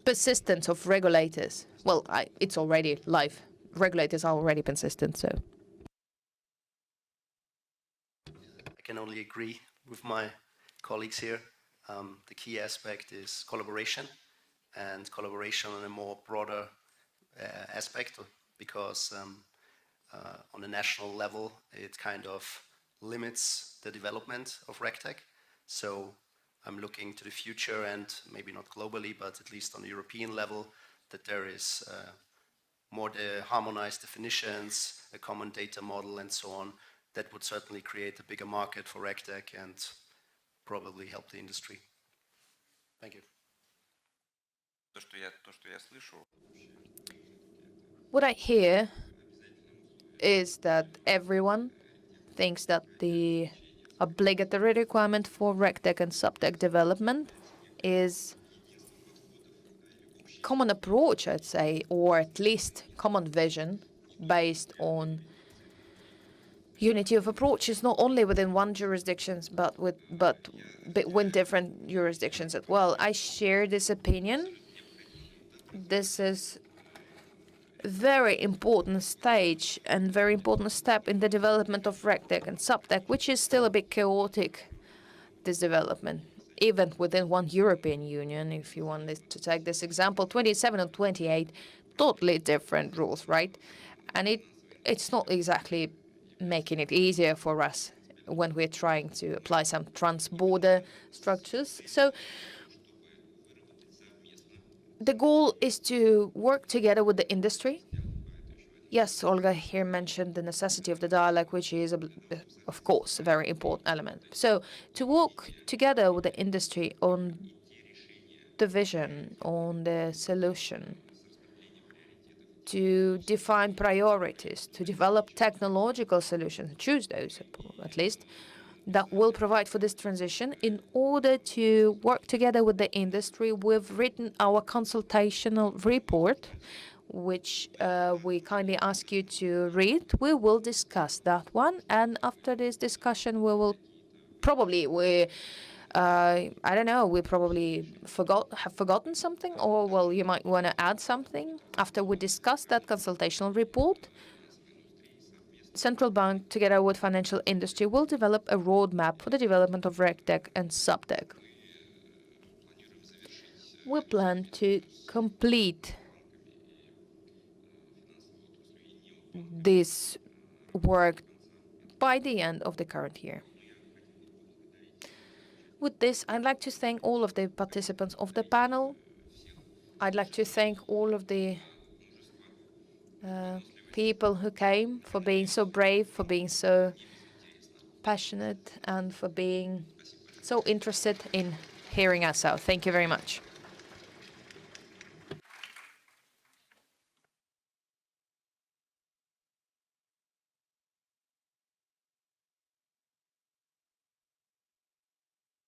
persistence of regulators. Well, it's already live. Regulators are already persistent, so. I can only agree with my colleagues here. The key aspect is collaboration, and collaboration on a more broader aspect, because on a national level, it kind of limits the development of RegTech. So I'm looking to the future, and maybe not globally, but at least on the European level, that there is more the harmonized definitions, a common data model, and so on. That would certainly create a bigger market for RegTech and probably help the industry. Thank you. What I hear is that everyone thinks that the obligatory requirement for RegTech and SupTech development is common approach, I'd say, or at least common vision based on unity of approaches, not only within one jurisdiction, but within different jurisdictions as well. I share this opinion. This is a very important stage and very important step in the development of RegTech and SupTech, which is still a bit chaotic, this development. Even within one European Union, if you wanted to take this example, 27 and 28, totally different rules, right? And it's not exactly making it easier for us when we're trying to apply some trans-border structures. So the goal is to work together with the industry. Yes, Olga here mentioned the necessity of the dialogue, which is, of course, a very important element. So to work together with the industry on the vision, on the solution, to define priorities, to develop technological solutions, choose those at least, that will provide for this transition. In order to work together with the industry, we've written our consultational report, which we kindly ask you to read. We will discuss that one, and after this discussion, we will probably, I don't know, we probably have forgotten something, or, well, you might want to add something. After we discuss that consultational report, Central Bank, together with financial industry, will develop a roadmap for the development of RegTech and SupTech. We plan to complete this work by the end of the current year. With this, I'd like to thank all of the participants of the panel. I'd like to thank all of the people who came, for being so brave, for being so passionate, and for being so interested in hearing us out. Thank you very much.